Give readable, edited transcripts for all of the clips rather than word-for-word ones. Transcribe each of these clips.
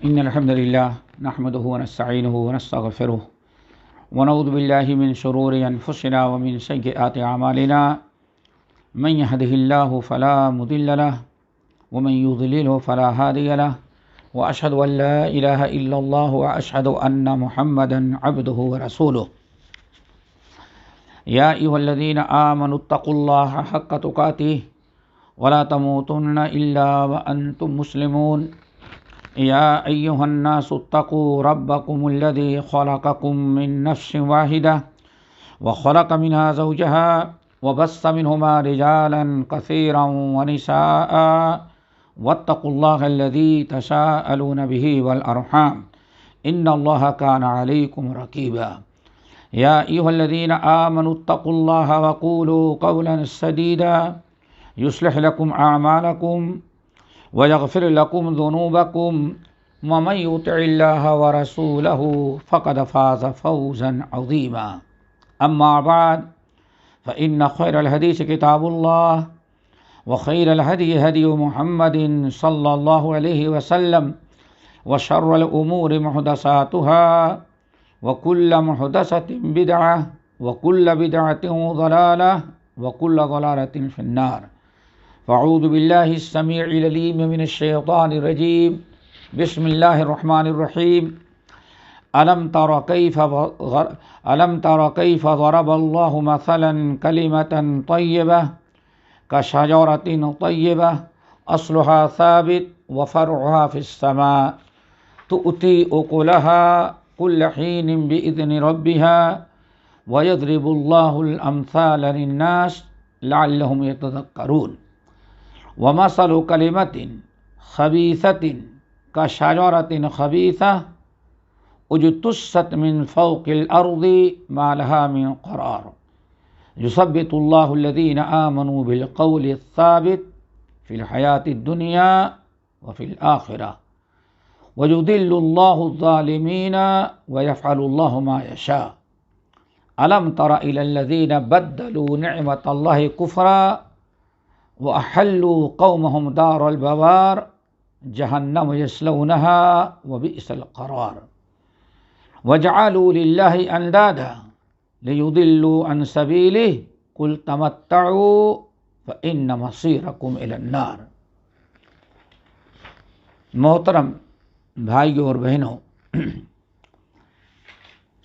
إن الحمد لله نحمده ونستعينه ونستغفره ونعوذ بالله من شرور أنفسنا ومن سيئات أعمالنا من يهده الله فلا مضل له ومن يضلله فلا هادي له وأشهد أن لا إله إلا الله وأشهد أن محمدا عبده ورسوله يا أيها الذين آمنوا اتقوا الله حق تقاته ولا تموتن إلا وأنتم مسلمون يا أيها الناس اتقوا ربكم الذي خلقكم من نفس واحدة وخلق منها زوجها وبث منهما رجالا كثيرا ونساء واتقوا الله الذي تساءلون به والأرحام إن الله كان عليكم رقيبا يا أيها الذين آمنوا اتقوا الله وقولوا قولا سديدا يصلح لكم أعمالكم ويغفر لكم ذنوبكم ومن يطع الله ورسوله فقد فاز فوزا عظيما أما بعد فإن خير الحديث كتاب الله وخير الهدي هدي محمد صلى الله عليه وسلم وشر الأمور محدثاتها وكل محدثة بدعة وكل بدعة ضلالة وكل ضلالة في النار فاعوذ بالله السميع العليم من الشيطان الرجيم بسم الله الرحمن الرحيم ألم تر كيف ضرب الله مثلا كلمة طيبة كشجرة طيبة أصلها ثابت وفرعها في السماء تؤتي أكلها كل حين بإذن ربها ويضرب الله الأمثال للناس لعلهم يتذكرون ومثل كلمة خبيثة كشجرة خبيثة اجتثت من فوق الأرض ما لها من قرار يثبت الله الذين آمنوا بالقول الثابت في الحياة الدنيا وفي الآخرة ويضل الله الظالمين ويفعل الله ما يشاء ألم تر إلى الذين بدلوا نعمة الله كفرا وأحلوا قومهم دار البوار جهنم يصلونها وبئس القرار وجعلوا لله أندادا ليضلوا عن سبيله قل تمتعوا فإن مصيركم إلى النار۔ محترم بھائیوں اور بہنوں،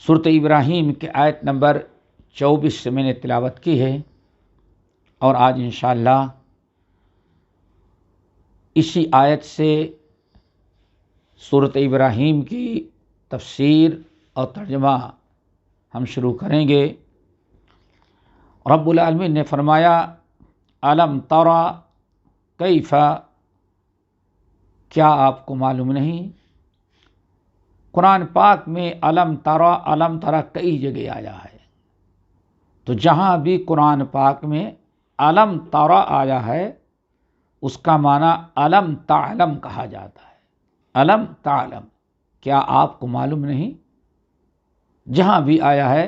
سورۃ ابراہیم کے آیت نمبر 24 سے میں نے تلاوت کی ہے، اور آج انشاءاللہ اسی آیت سے سورۃ ابراہیم کی تفسیر اور ترجمہ ہم شروع کریں گے۔ رب العالمین نے فرمایا الم ترى کیف، کیا آپ کو معلوم نہیں؟ قرآن پاک میں الم ترى کئی جگہ آیا ہے، تو جہاں بھی قرآن پاک میں الم ترى آیا ہے اس کا معنی الم تعلم کہا جاتا ہے۔ الم تعلم، کیا آپ کو معلوم نہیں؟ جہاں بھی آیا ہے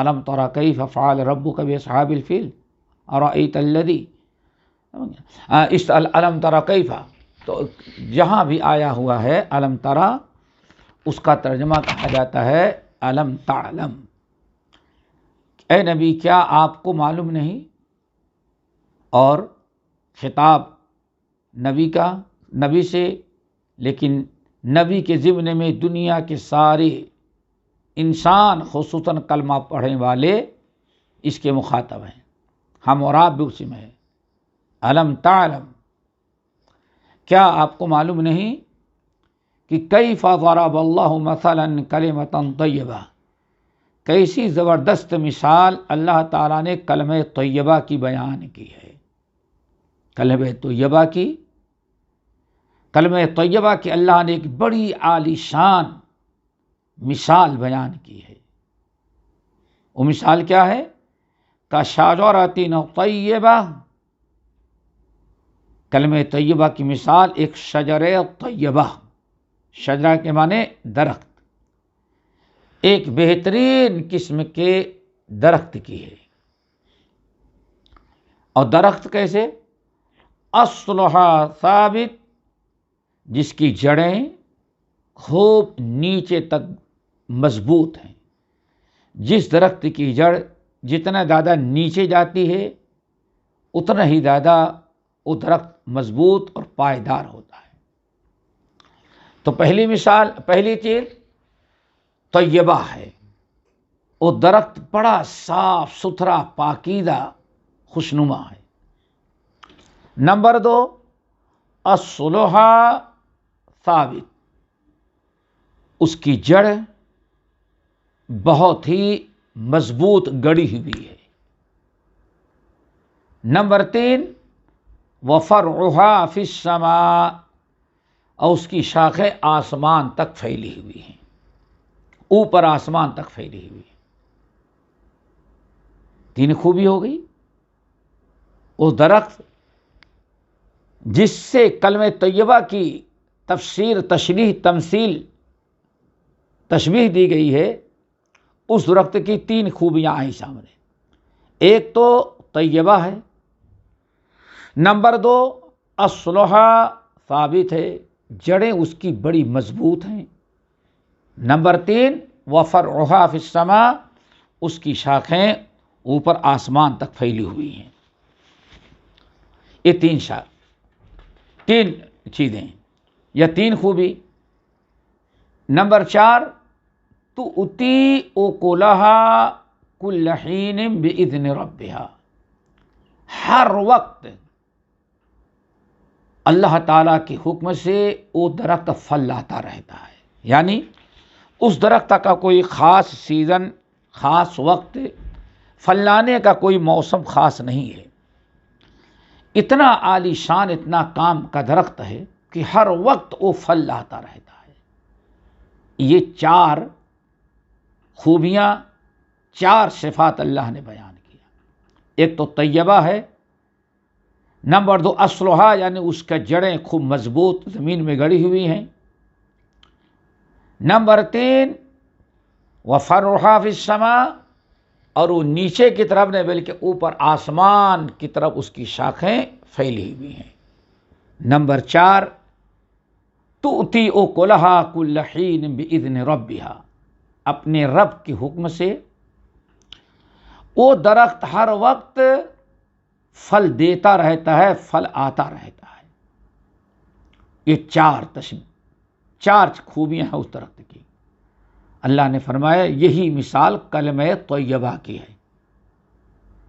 الم ترى کیف فعل ربک باصحاب الفیل ارأیت الذی اسأل الم ترى کیف، تو جہاں بھی آیا ہوا ہے الم ترى اس کا ترجمہ کہا جاتا ہے الم تعلم۔ اے نبی کیا آپ کو معلوم نہیں؟ اور خطاب نبی سے، لیکن نبی کے ضمن میں دنیا کے سارے انسان خصوصاً کلمہ پڑھنے والے اس کے مخاطب ہیں، ہم اور آپ بھی اسی میں ہیں۔ الم تعلم، کیا آپ کو معلوم نہیں کہ کیف ضرب اللہ مثلا کلمۃ طیبہ، کیسی زبردست مثال اللہ تعالیٰ نے کلمہ طیبہ کی بیان کی ہے۔ کلمہ طیبہ کی اللہ نے ایک بڑی عالی شان مثال بیان کی ہے۔ وہ مثال کیا ہے؟ کشجرۃ طیبہ، کلمہ طیبہ کی مثال ایک شجر طیبہ، شجرہ کے معنی درخت، ایک بہترین قسم کے درخت کی ہے۔ اور درخت کیسے؟ اصلها ثابت، جس کی جڑیں خوب نیچے تک مضبوط ہیں. جس درخت کی جڑ جتنا زیادہ نیچے جاتی ہے اتنا ہی زیادہ وہ درخت مضبوط اور پائیدار ہوتا ہے. تو پہلی مثال، پہلی چیز طیبہ ہے. وہ درخت بڑا صاف ستھرا پاکیزہ خوشنما ہے. نمبر 2 اصلھا ثابت، اس کی جڑ بہت ہی مضبوط گڑی ہوئی ہے. نمبر 3 وفرعھا فی السماء، اور اس کی شاخیں آسمان تک پھیلی ہوئی ہیں، اوپر آسمان تک پھیلی ہوئی ہیں. 3 خوبی ہو گئی. وہ درخت جس سے کلمہ طیبہ کی تفسیر، تشریح، تمثیل، تشبیہ دی گئی ہے، اس درخت کی 3 خوبیاں آئیں سامنے. ایک تو طیبہ ہے. نمبر 2 اصلھا ثابت ہے، جڑیں اس کی بڑی مضبوط ہیں. نمبر 3 وفرعھا فی السماء، اس کی شاخیں اوپر آسمان تک پھیلی ہوئی ہیں. یہ 3 چیزیں یا 3 خوبی. نمبر 4 تؤتی اکلھا کل حین باذن ربھا، ہر وقت اللہ تعالیٰ کے حکم سے وہ درخت پھل لاتا رہتا ہے. یعنی اس درخت کا کوئی خاص سیزن، خاص وقت، پھل لانے کا کوئی موسم خاص نہیں ہے. اتنا عالی شان، اتنا کام کا درخت ہے کہ ہر وقت وہ پھل لاتا رہتا ہے. یہ 4 خوبیاں، 4 صفات اللہ نے بیان کیا. ایک تو طیبہ ہے. نمبر 2 اصلھا، یعنی اس کا جڑیں خوب مضبوط زمین میں گڑی ہوئی ہیں. نمبر 3 وفرعھا فی السماء، اور وہ نیچے کی طرف نہیں بلکہ اوپر آسمان کی طرف اس کی شاخیں پھیلی ہوئی ہیں. نمبر 4 تؤتی اکلھا کل حین باذن ربھا، اپنے رب کے حکم سے وہ درخت ہر وقت پھل دیتا رہتا ہے، پھل آتا رہتا ہے. یہ 4 خوبیاں ہیں اس درخت کی. اللہ نے فرمایا یہی مثال کلمہ طیبہ کی ہے،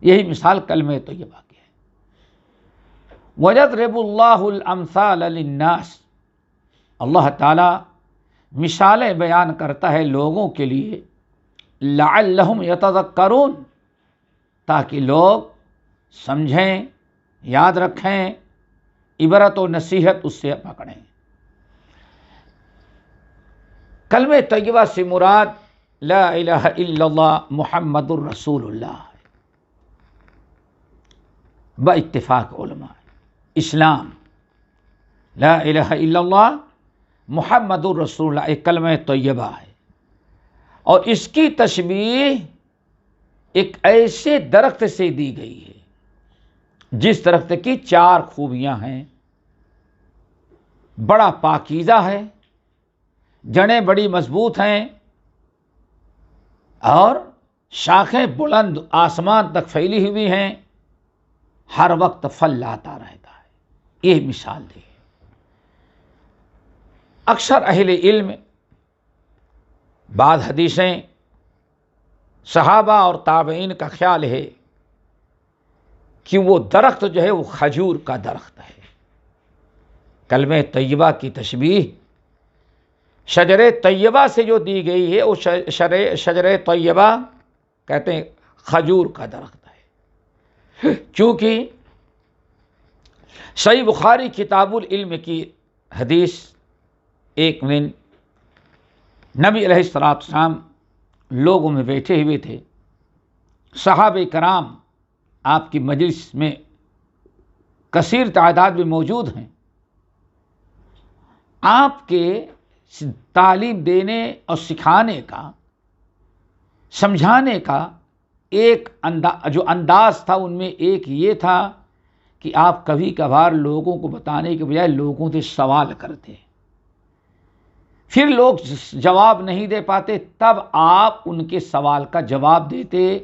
یہی مثال کلمہ طیبہ کی ہے. وَيَضْرِبُ اللَّهُ الْأَمْثَالَ لِلنَّاسِ، اللہ تعالیٰ مثالیں بیان کرتا ہے لوگوں کے لیے. لَعَلَّهُمْ يَتَذَكَّرُونَ، تاکہ لوگ سمجھیں، یاد رکھیں، عبرت و نصیحت اس سے پکڑیں. کلمہ طیبہ سے مراد لا الہ الا اللہ محمد الرسول اللہ ہے. باتفاق علماء اسلام لا الہ الا اللہ محمد الرسول اللہ ایک کلمہ طیبہ ہے. اور اس کی تشبیہ ایک ایسے درخت سے دی گئی ہے جس درخت کی 4 خوبیاں ہیں. بڑا پاکیزہ ہے، جڑیں بڑی مضبوط ہیں، اور شاخیں بلند آسمان تک پھیلی ہوئی ہیں، ہر وقت پھل لاتا رہتا ہے. یہ مثال دی ہے. اکثر اہل علم، بعض حدیثیں، صحابہ اور تابعین کا خیال ہے کہ وہ درخت جو ہے وہ کھجور کا درخت ہے. کلمہ طیبہ کی تشبیہ شجر طیبہ سے جو دی گئی ہے وہ شجر طیبہ کہتے ہیں کھجور کا درخت ہے. چونکہ صحیح بخاری کتاب العلم کی حدیث، ایک دن نبی علیہ الصلوۃ والسلام لوگوں میں بیٹھے ہوئے تھے. صحابہ کرام آپ کی مجلس میں کثیر تعداد میں موجود ہیں. آپ کے تعلیم دینے اور سکھانے کا، سمجھانے کا ایک جو انداز تھا ان میں ایک یہ تھا کہ آپ کبھی کبھار لوگوں کو بتانے کے بجائے لوگوں سے سوال کرتے. پھر لوگ جواب نہیں دے پاتے، تب آپ ان کے سوال کا جواب دیتے۔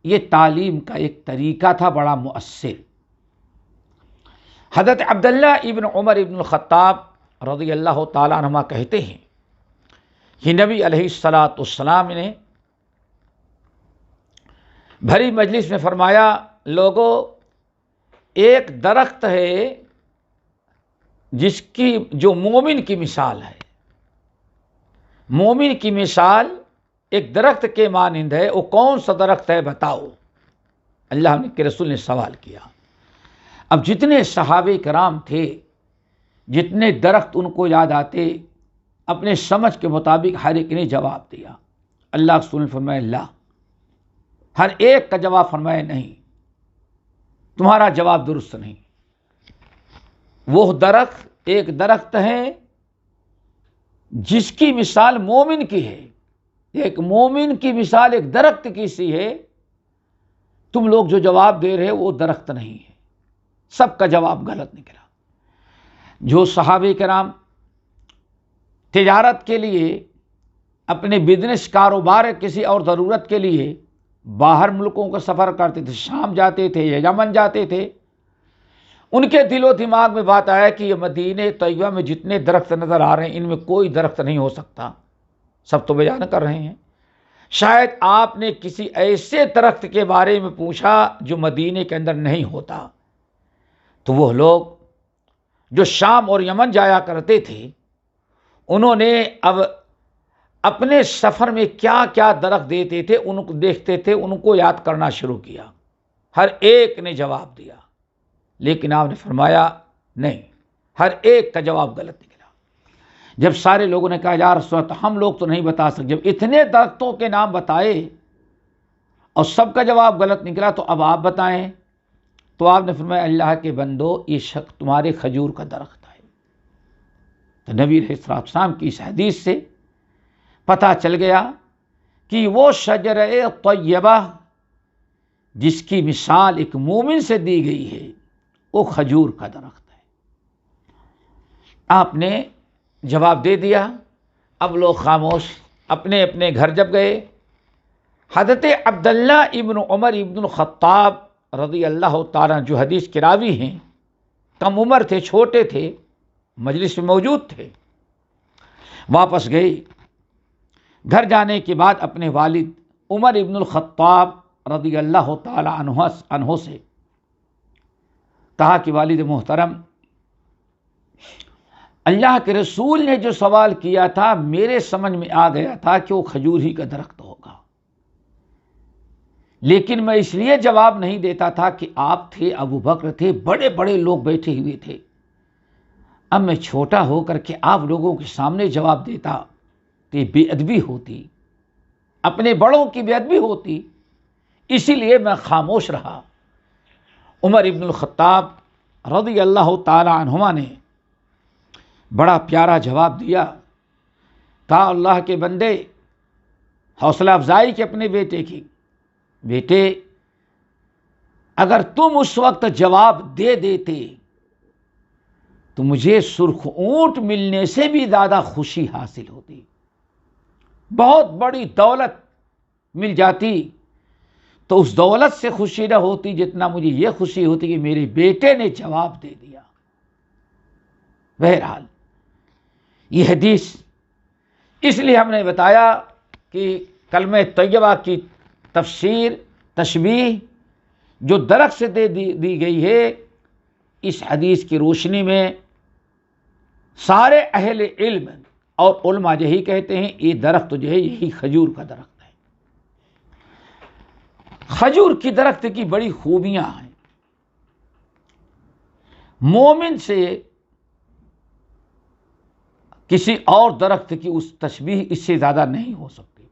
یہ تعلیم کا ایک طریقہ تھا بڑا مؤثر۔ حضرت عبداللہ ابن عمر ابن الخطاب رضی اللہ تعالیٰ عنہما کہتے ہیں کہ نبی علیہ السلام نے بھری مجلس میں فرمایا، لوگوں، ایک درخت ہے جو مومن کی مثال ہے، مومن کی مثال ایک درخت کے مانند ہے، وہ کون سا درخت ہے بتاؤ؟ اللہ کے رسول نے سوال کیا۔ اب جتنے صحابہ کرام تھے، جتنے درخت ان کو یاد آتے، اپنے سمجھ کے مطابق ہر ایک نے جواب دیا۔ اللہ کے رسول نے فرمایا لا، ہر ایک کا جواب فرمایا نہیں، تمہارا جواب درست نہیں۔ وہ درخت ایک درخت ہے جس کی مثال مومن کی ہے، ایک مومن کی مثال ایک درخت کی سی ہے، تم لوگ جو جواب دے رہے وہ درخت نہیں ہے۔ سب کا جواب غلط نکلا۔ جو صحابہ کرام تجارت کے لیے، اپنے بزنس کاروبار کسی اور ضرورت کے لیے باہر ملکوں کا سفر کرتے تھے، شام جاتے تھے یا یمن جاتے تھے، ان کے دل و دماغ میں بات آیا کہ یہ مدینہ طیبہ میں جتنے درخت نظر آ رہے ہیں ان میں کوئی درخت نہیں ہو سکتا، سب تو بیان کر رہے ہیں۔ شاید آپ نے کسی ایسے درخت کے بارے میں پوچھا جو مدینہ کے اندر نہیں ہوتا۔ تو وہ لوگ جو شام اور یمن جایا کرتے تھے، انہوں نے اب اپنے سفر میں کیا کیا درخت دیتے تھے ان کو دیکھتے تھے، ان کو یاد کرنا شروع کیا۔ ہر ایک نے جواب دیا، لیکن آپ نے فرمایا نہیں، ہر ایک کا جواب غلط نکلا۔ جب سارے لوگوں نے کہا یا رسول اللہ ہم لوگ تو نہیں بتا سکتے، جب اتنے درختوں کے نام بتائے اور سب کا جواب غلط نکلا تو اب آپ بتائیں۔ تو آپ نے فرمایا اللہ کے بندو، یہ شخص تمہارے کھجور کا درخت ہے۔ تو نبی علیہ السلام کی اس حدیث سے پتہ چل گیا کہ وہ شجرہ طیبہ جس کی مثال ایک مومن سے دی گئی ہے وہ کھجور کا درخت ہے۔ آپ نے جواب دے دیا، اب لوگ خاموش، اپنے اپنے گھر جب گئے۔ حضرت عبداللہ ابن عمر ابن الخطاب رضی اللہ تعالیٰ جو حدیث کے راوی ہیں، کم عمر تھے، چھوٹے تھے، مجلس میں موجود تھے، واپس گئے۔ گھر جانے کے بعد اپنے والد عمر ابن الخطاب رضی اللہ تعالیٰ عنہ سے کہا کہ والد محترم، اللہ کے رسول نے جو سوال کیا تھا میرے سمجھ میں آ گیا تھا کہ وہ کھجور ہی کا درخت ہوگا، لیکن میں اس لیے جواب نہیں دیتا تھا کہ آپ تھے، ابو بکر تھے، بڑے بڑے لوگ بیٹھے ہوئے تھے۔ اب میں چھوٹا ہو کر کے آپ لوگوں کے سامنے جواب دیتا تو یہ بے ادبی ہوتی، اپنے بڑوں کی بے ادبی ہوتی، اسی لیے میں خاموش رہا۔ عمر ابن الخطاب رضی اللہ تعالی عنہما نے بڑا پیارا جواب دیا، کہا اللہ کے بندے، حوصلہ افزائی کی اپنے بیٹے کی، بیٹے اگر تم اس وقت جواب دے دیتے تو مجھے سرخ اونٹ ملنے سے بھی زیادہ خوشی حاصل ہوتی، بہت بڑی دولت مل جاتی، تو اس دولت سے خوشی نہ ہوتی جتنا مجھے یہ خوشی ہوتی کہ میرے بیٹے نے جواب دے دیا۔ بہرحال یہ حدیث اس لیے ہم نے بتایا کہ کلمہ طیبہ کی تفسیر، تشبیہ جو درخت سے دی گئی ہے، اس حدیث کی روشنی میں سارے اہل علم اور علماء یہی کہتے ہیں یہ درخت جو ہے یہی کھجور کا درخت ہے۔ کھجور کی درخت کی بڑی خوبیاں ہیں، مومن سے کسی اور درخت کی اس تشبیہ اس سے زیادہ نہیں ہو سکتی۔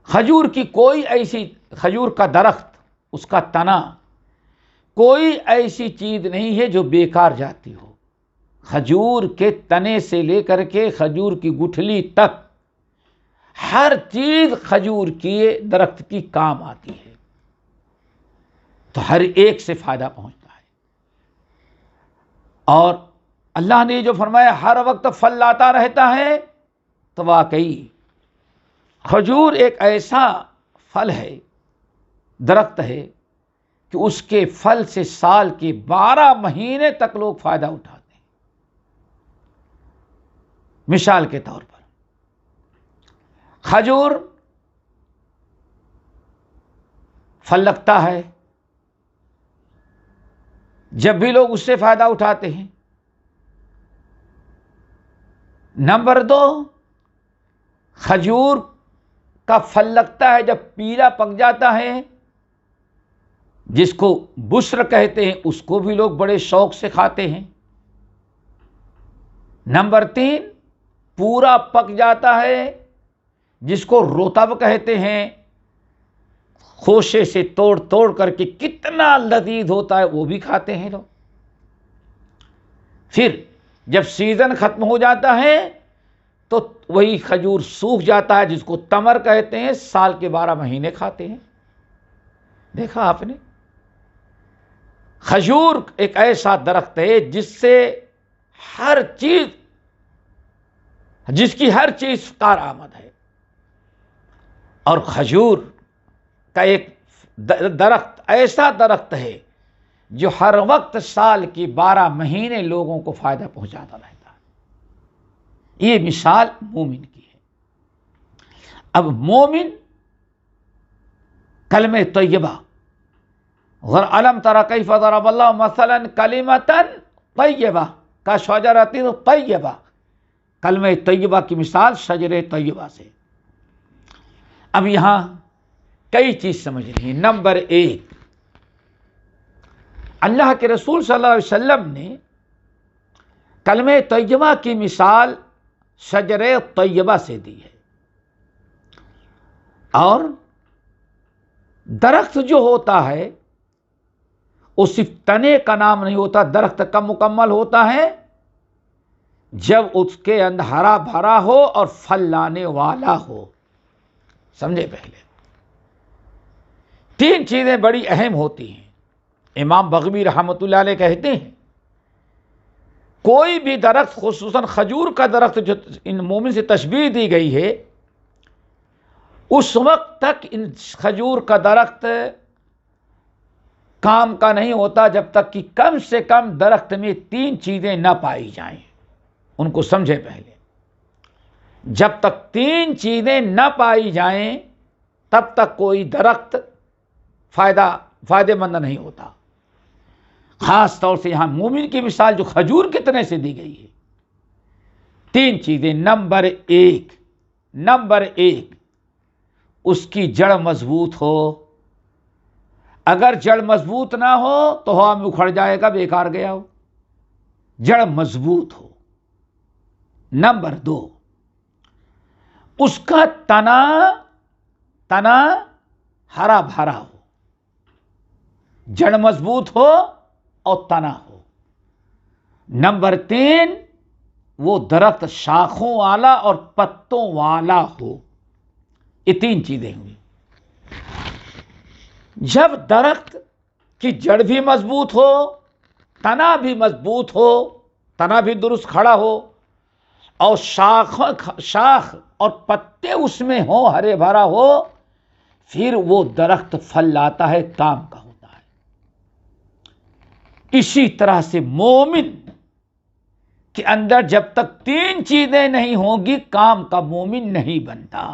کھجور کی کوئی ایسی، کھجور کا درخت، اس کا تنا، کوئی ایسی چیز نہیں ہے جو بیکار جاتی ہو۔ کھجور کے تنے سے لے کر کے کھجور کی گٹھلی تک ہر چیز کھجور کی درخت کی کام آتی ہے، تو ہر ایک سے فائدہ پہنچتا ہے۔ اور اللہ نے جو فرمایا ہر وقت پھل لاتا رہتا ہے، تو واقعی کھجور ایک ایسا پھل ہے، درخت ہے کہ اس کے پھل سے سال کے 12 مہینے تک لوگ فائدہ اٹھاتے ہیں۔ مثال کے طور پر کھجور پھل لگتا ہے، جب بھی لوگ اس سے فائدہ اٹھاتے ہیں۔ نمبر 2، کھجور کا پھل لگتا ہے جب پیلا پک جاتا ہے، جس کو بشر کہتے ہیں، اس کو بھی لوگ بڑے شوق سے کھاتے ہیں۔ نمبر 3، پورا پک جاتا ہے، جس کو رطب کہتے ہیں، خوشے سے توڑ توڑ کر کے کتنا لذیذ ہوتا ہے، وہ بھی کھاتے ہیں لوگ۔ پھر جب سیزن ختم ہو جاتا ہے تو وہی کھجور سوکھ جاتا ہے، جس کو تمر کہتے ہیں، سال کے 12 مہینے کھاتے ہیں۔ دیکھا آپ نے، کھجور ایک ایسا درخت ہے جس کی ہر چیز کارآمد ہے۔ اور کھجور کا ایک درخت ایسا درخت ہے جو ہر وقت سال کی 12 مہینے لوگوں کو فائدہ پہنچاتا رہتا ہے۔ یہ مثال مومن کی ہے۔ اب مومن کلمہ طیبہ، علم تری کیف ضرب اللہ مثلا کلمۃ طیبہ کشجرۃ طیبہ، کلمہ طیبہ کی مثال شجر طیبہ سے۔ اب یہاں کئی چیز سمجھنی ہے۔ نمبر 1، اللہ کے رسول صلی اللہ علیہ وسلم نے کلمہ طیبہ کی مثال شجر طیبہ سے دی ہے۔ اور درخت جو ہوتا ہے وہ صرف تنے کا نام نہیں ہوتا، درخت کا مکمل ہوتا ہے جب اس کے اندر ہرا بھرا ہو اور پھل لانے والا ہو۔ سمجھے؟ پہلے 3 چیزیں بڑی اہم ہوتی ہیں۔ امام بغوی رحمۃ اللہ علیہ کہتے ہیں کوئی بھی درخت، خصوصاً کھجور کا درخت جو ان مومن سے تشبیہ دی گئی ہے، اس وقت تک ان کھجور کا درخت کام کا نہیں ہوتا جب تک کہ کم سے کم درخت میں 3 چیزیں نہ پائی جائیں۔ ان کو سمجھے پہلے، جب تک 3 چیزیں نہ پائی جائیں تب تک کوئی درخت فائدے مند نہیں ہوتا۔ خاص طور سے یہاں مومن کی مثال جو کھجور کے تنے سے دی گئی ہے، 3 چیزیں۔ نمبر ایک، اس کی جڑ مضبوط ہو۔ اگر جڑ مضبوط نہ ہو تو ہوا میں اکھڑ جائے گا، بیکار گیا ہو۔ جڑ مضبوط ہو۔ نمبر 2، اس کا تنا ہرا بھرا ہو۔ جڑ مضبوط ہو اور تنا ہو۔ نمبر 3، وہ درخت شاخوں والا اور پتوں والا ہو۔ یہ 3 چیزیں ہوئی۔ جب درخت کی جڑ بھی مضبوط ہو، تنا بھی مضبوط ہو، تنا بھی درست کھڑا ہو، اور شاخ اور پتے اس میں ہوں، ہرے بھرا ہو، پھر وہ درخت پھل لاتا ہے، کام کا ہوتا ہے۔ اسی طرح سے مومن کے اندر جب تک 3 چیزیں نہیں ہوں گی، کام کا مومن نہیں بنتا۔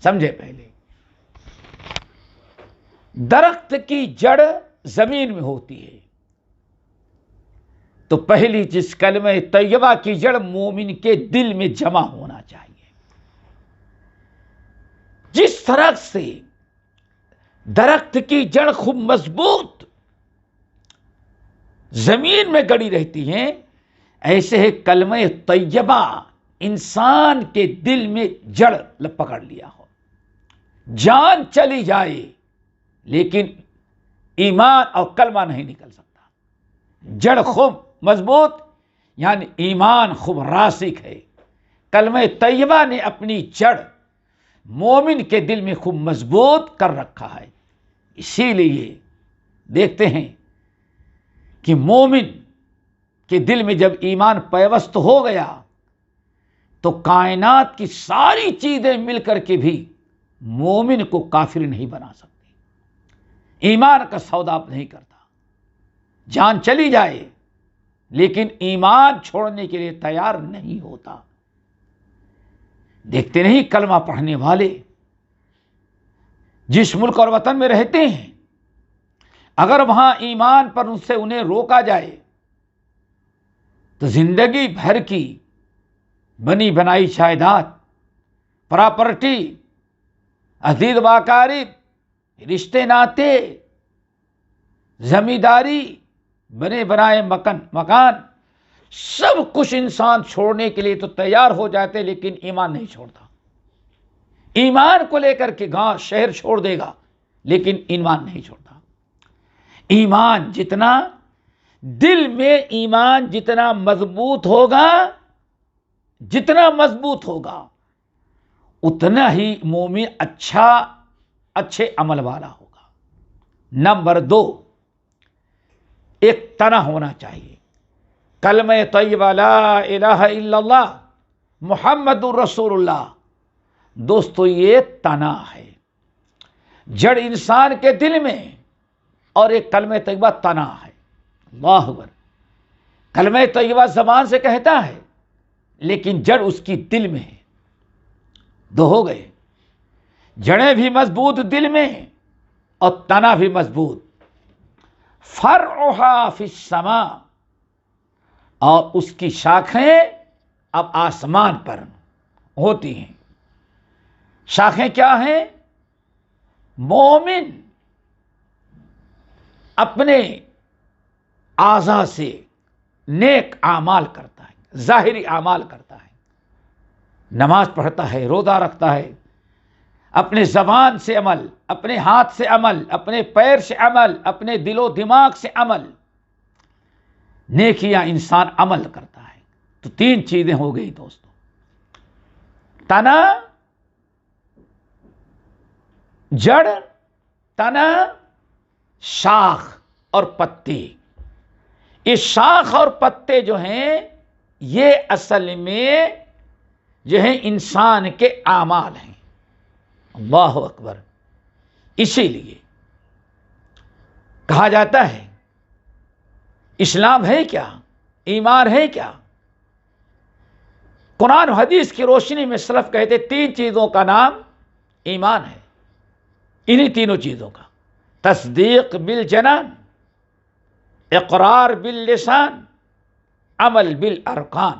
سمجھے؟ پہلے درخت کی جڑ زمین میں ہوتی ہے، تو پہلی چیز کلمہ طیبہ کی جڑ مومن کے دل میں جمع ہونا چاہیے۔ جس طرح سے درخت کی جڑ خوب مضبوط زمین میں گڑی رہتی ہیں، ایسے ہی کلمہ طیبہ انسان کے دل میں جڑ پکڑ لیا ہو، جان چلی جائے لیکن ایمان اور کلمہ نہیں نکل سکتا۔ جڑ خوب مضبوط یعنی ایمان خوب راسخ ہے۔ کلمہ طیبہ نے اپنی جڑ مومن کے دل میں خوب مضبوط کر رکھا ہے۔ اسی لیے دیکھتے ہیں کہ مومن کہ دل میں جب ایمان پیوست ہو گیا تو کائنات کی ساری چیزیں مل کر کے بھی مومن کو کافر نہیں بنا سکتی۔ ایمان کا سودا نہیں کرتا، جان چلی جائے لیکن ایمان چھوڑنے کے لیے تیار نہیں ہوتا۔ دیکھتے نہیں کلمہ پڑھنے والے جس ملک اور وطن میں رہتے ہیں، اگر وہاں ایمان پر ان سے انہیں روکا جائے تو زندگی بھر کی بنی بنائی جائیداد، پراپرٹی، عزیز و اقارب، رشتے ناتے، زمینداری، بنے بنائے مکان، سب کچھ انسان چھوڑنے کے لیے تو تیار ہو جاتے لیکن ایمان نہیں چھوڑتا۔ ایمان کو لے کر کے گاؤں شہر چھوڑ دے گا لیکن ایمان نہیں چھوڑتا۔ ایمان جتنا، دل میں ایمان جتنا مضبوط ہوگا، اتنا ہی مومن اچھے عمل والا ہوگا۔ نمبر 2، ایک تنا ہونا چاہیے۔ کلمہ طیبہ لا الہ الا اللہ محمد الرسول اللہ، دوستو یہ تنا ہے، جڑ انسان کے دل میں، اور ایک کلمہ طیبہ تنا ہے۔ اللہ اکبر۔ کلمہ طیبہ زبان سے کہتا ہے لیکن جڑ اس کی دل میں ہے۔ دو ہو گئے، جڑیں بھی مضبوط دل میں اور تنا بھی مضبوط۔ فرعها فی السماء، اور اس کی شاخیں اب آسمان پر ہوتی ہیں۔ شاخیں کیا ہیں؟ مومن اپنے اعضاء سے نیک اعمال کرتا ہے، ظاہری اعمال کرتا ہے، نماز پڑھتا ہے، روزہ رکھتا ہے، اپنے زبان سے عمل، اپنے ہاتھ سے عمل، اپنے پیر سے عمل، اپنے دل و دماغ سے عمل، نیکیاں انسان عمل کرتا ہے۔ تو 3 چیزیں ہو گئی دوستو، تنا، جڑ، تنا، شاخ اور پتے۔ یہ شاخ اور پتے جو ہیں یہ اصل میں جو ہیں انسان کے اعمال ہیں۔ اللہ اکبر۔ اسی لیے کہا جاتا ہے اسلام ہے کیا، ایمان ہے کیا؟ قرآن و حدیث کی روشنی میں سلف کہتے 3 چیزوں کا نام ایمان ہے۔ انہی تینوں چیزوں کا تصدیق بالجنان، اقرار باللسان، عمل بالارکان۔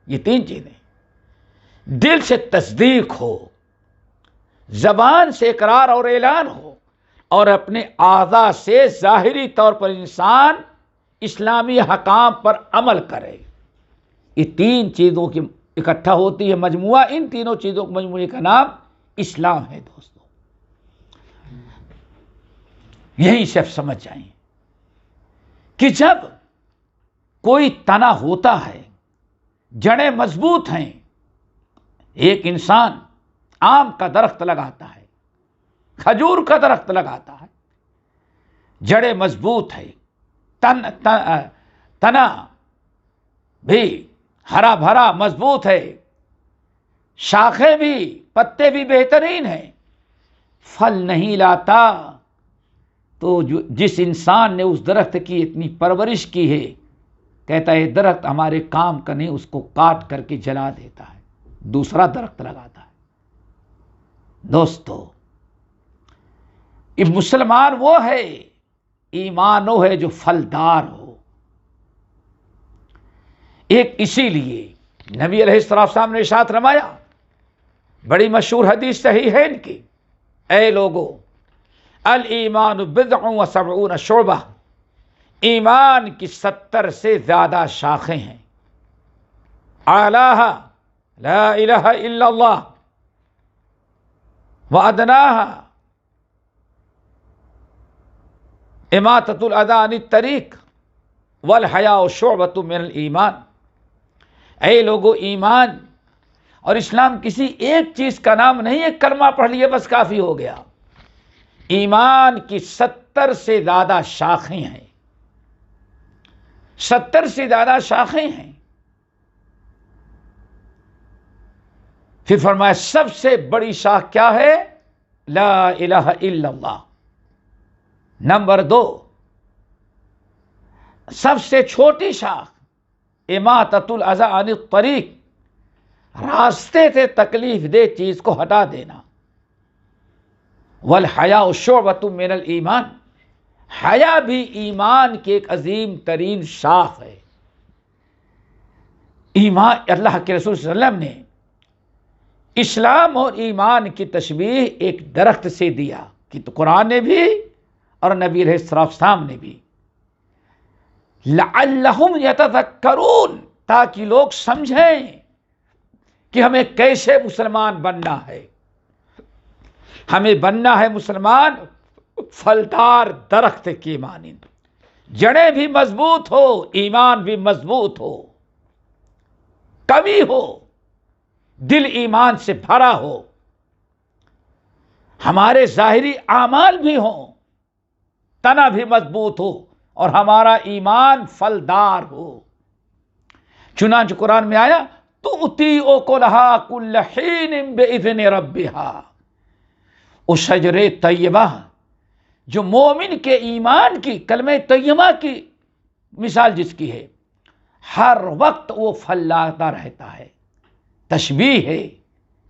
یہ 3 چیزیں، دل سے تصدیق ہو، زبان سے اقرار اور اعلان ہو، اور اپنے اعضاء سے ظاہری طور پر انسان اسلامی احکام پر عمل کرے۔ یہ 3 چیزوں کی اکٹھا ہوتی ہے مجموعہ، ان تینوں چیزوں کے مجموعے کا نام اسلام ہے دوستو۔ یہی سب سمجھ جائیں کہ جب کوئی تنا ہوتا ہے، جڑیں مضبوط ہیں، ایک انسان آم کا درخت لگاتا ہے، کھجور کا درخت لگاتا ہے، جڑیں مضبوط ہے، تنا بھی ہرا بھرا مضبوط ہے، شاخیں بھی، پتے بھی بہترین ہیں، پھل نہیں لاتا تو جس انسان نے اس درخت کی اتنی پرورش کی ہے، کہتا ہے درخت ہمارے کام کا نہیں، اس کو کاٹ کر کے جلا دیتا ہے، دوسرا درخت لگاتا ہے۔ دوستو، یہ مسلمان وہ ہے، ایمان وہ ہے جو پھلدار ہو۔ ایک اسی لیے نبی علیہ السلام نے ارشاد فرمایا، بڑی مشہور حدیث صحیح ہے ان کی، اے لوگو الایمان بضع و سبعون شعبہ، ایمان کی 70 سے زیادہ شاخیں ہیں، اعلیہا لا الہ الا اللہ وادناہا اماطۃ الاذی عن الطریق والحیاء شعبۃ من الایمان۔ اے لوگو، ایمان اور اسلام کسی ایک چیز کا نام نہیں ہے، کلمہ پڑھ لیے بس کافی ہو گیا۔ ایمان کی 70 سے زیادہ شاخیں ہیں، 70 سے زیادہ شاخیں ہیں. پھر فرمایا سب سے بڑی شاخ کیا ہے؟ لا الہ الا اللہ. نمبر 2 سب سے چھوٹی شاخ اماطۃ الاذی عن الطریق، راستے سے تکلیف دہ چیز کو ہٹا دینا. والحیاء شعبۃ من الایمان، حیا بھی ایمان کی ایک عظیم ترین شاخ ہے. ایمان، اللہ کے رسول صلی اللہ علیہ وسلم نے اسلام اور ایمان کی تشبیہ ایک درخت سے دیا کہ تو قرآن نے بھی اور نبی علیہ السلام نے بھی. لعلہم یتذکرون، تاکہ لوگ سمجھیں کہ ہمیں کیسے مسلمان بننا ہے. ہمیں بننا ہے مسلمان پھلدار درخت کی مانند، جڑیں بھی مضبوط ہو، ایمان بھی مضبوط ہو، قوی ہو، دل ایمان سے بھرا ہو، ہمارے ظاہری اعمال بھی ہوں، تنا بھی مضبوط ہو اور ہمارا ایمان پھلدار ہو. چنانچہ قرآن میں آیا تؤتی اکلھا کل حین باذن ربھا. اس شجر طیبہ جو مومن کے ایمان کی، کلمہ طیبہ کی مثال جس کی ہے، ہر وقت وہ پھل لاتا رہتا ہے. تشبیہ ہے.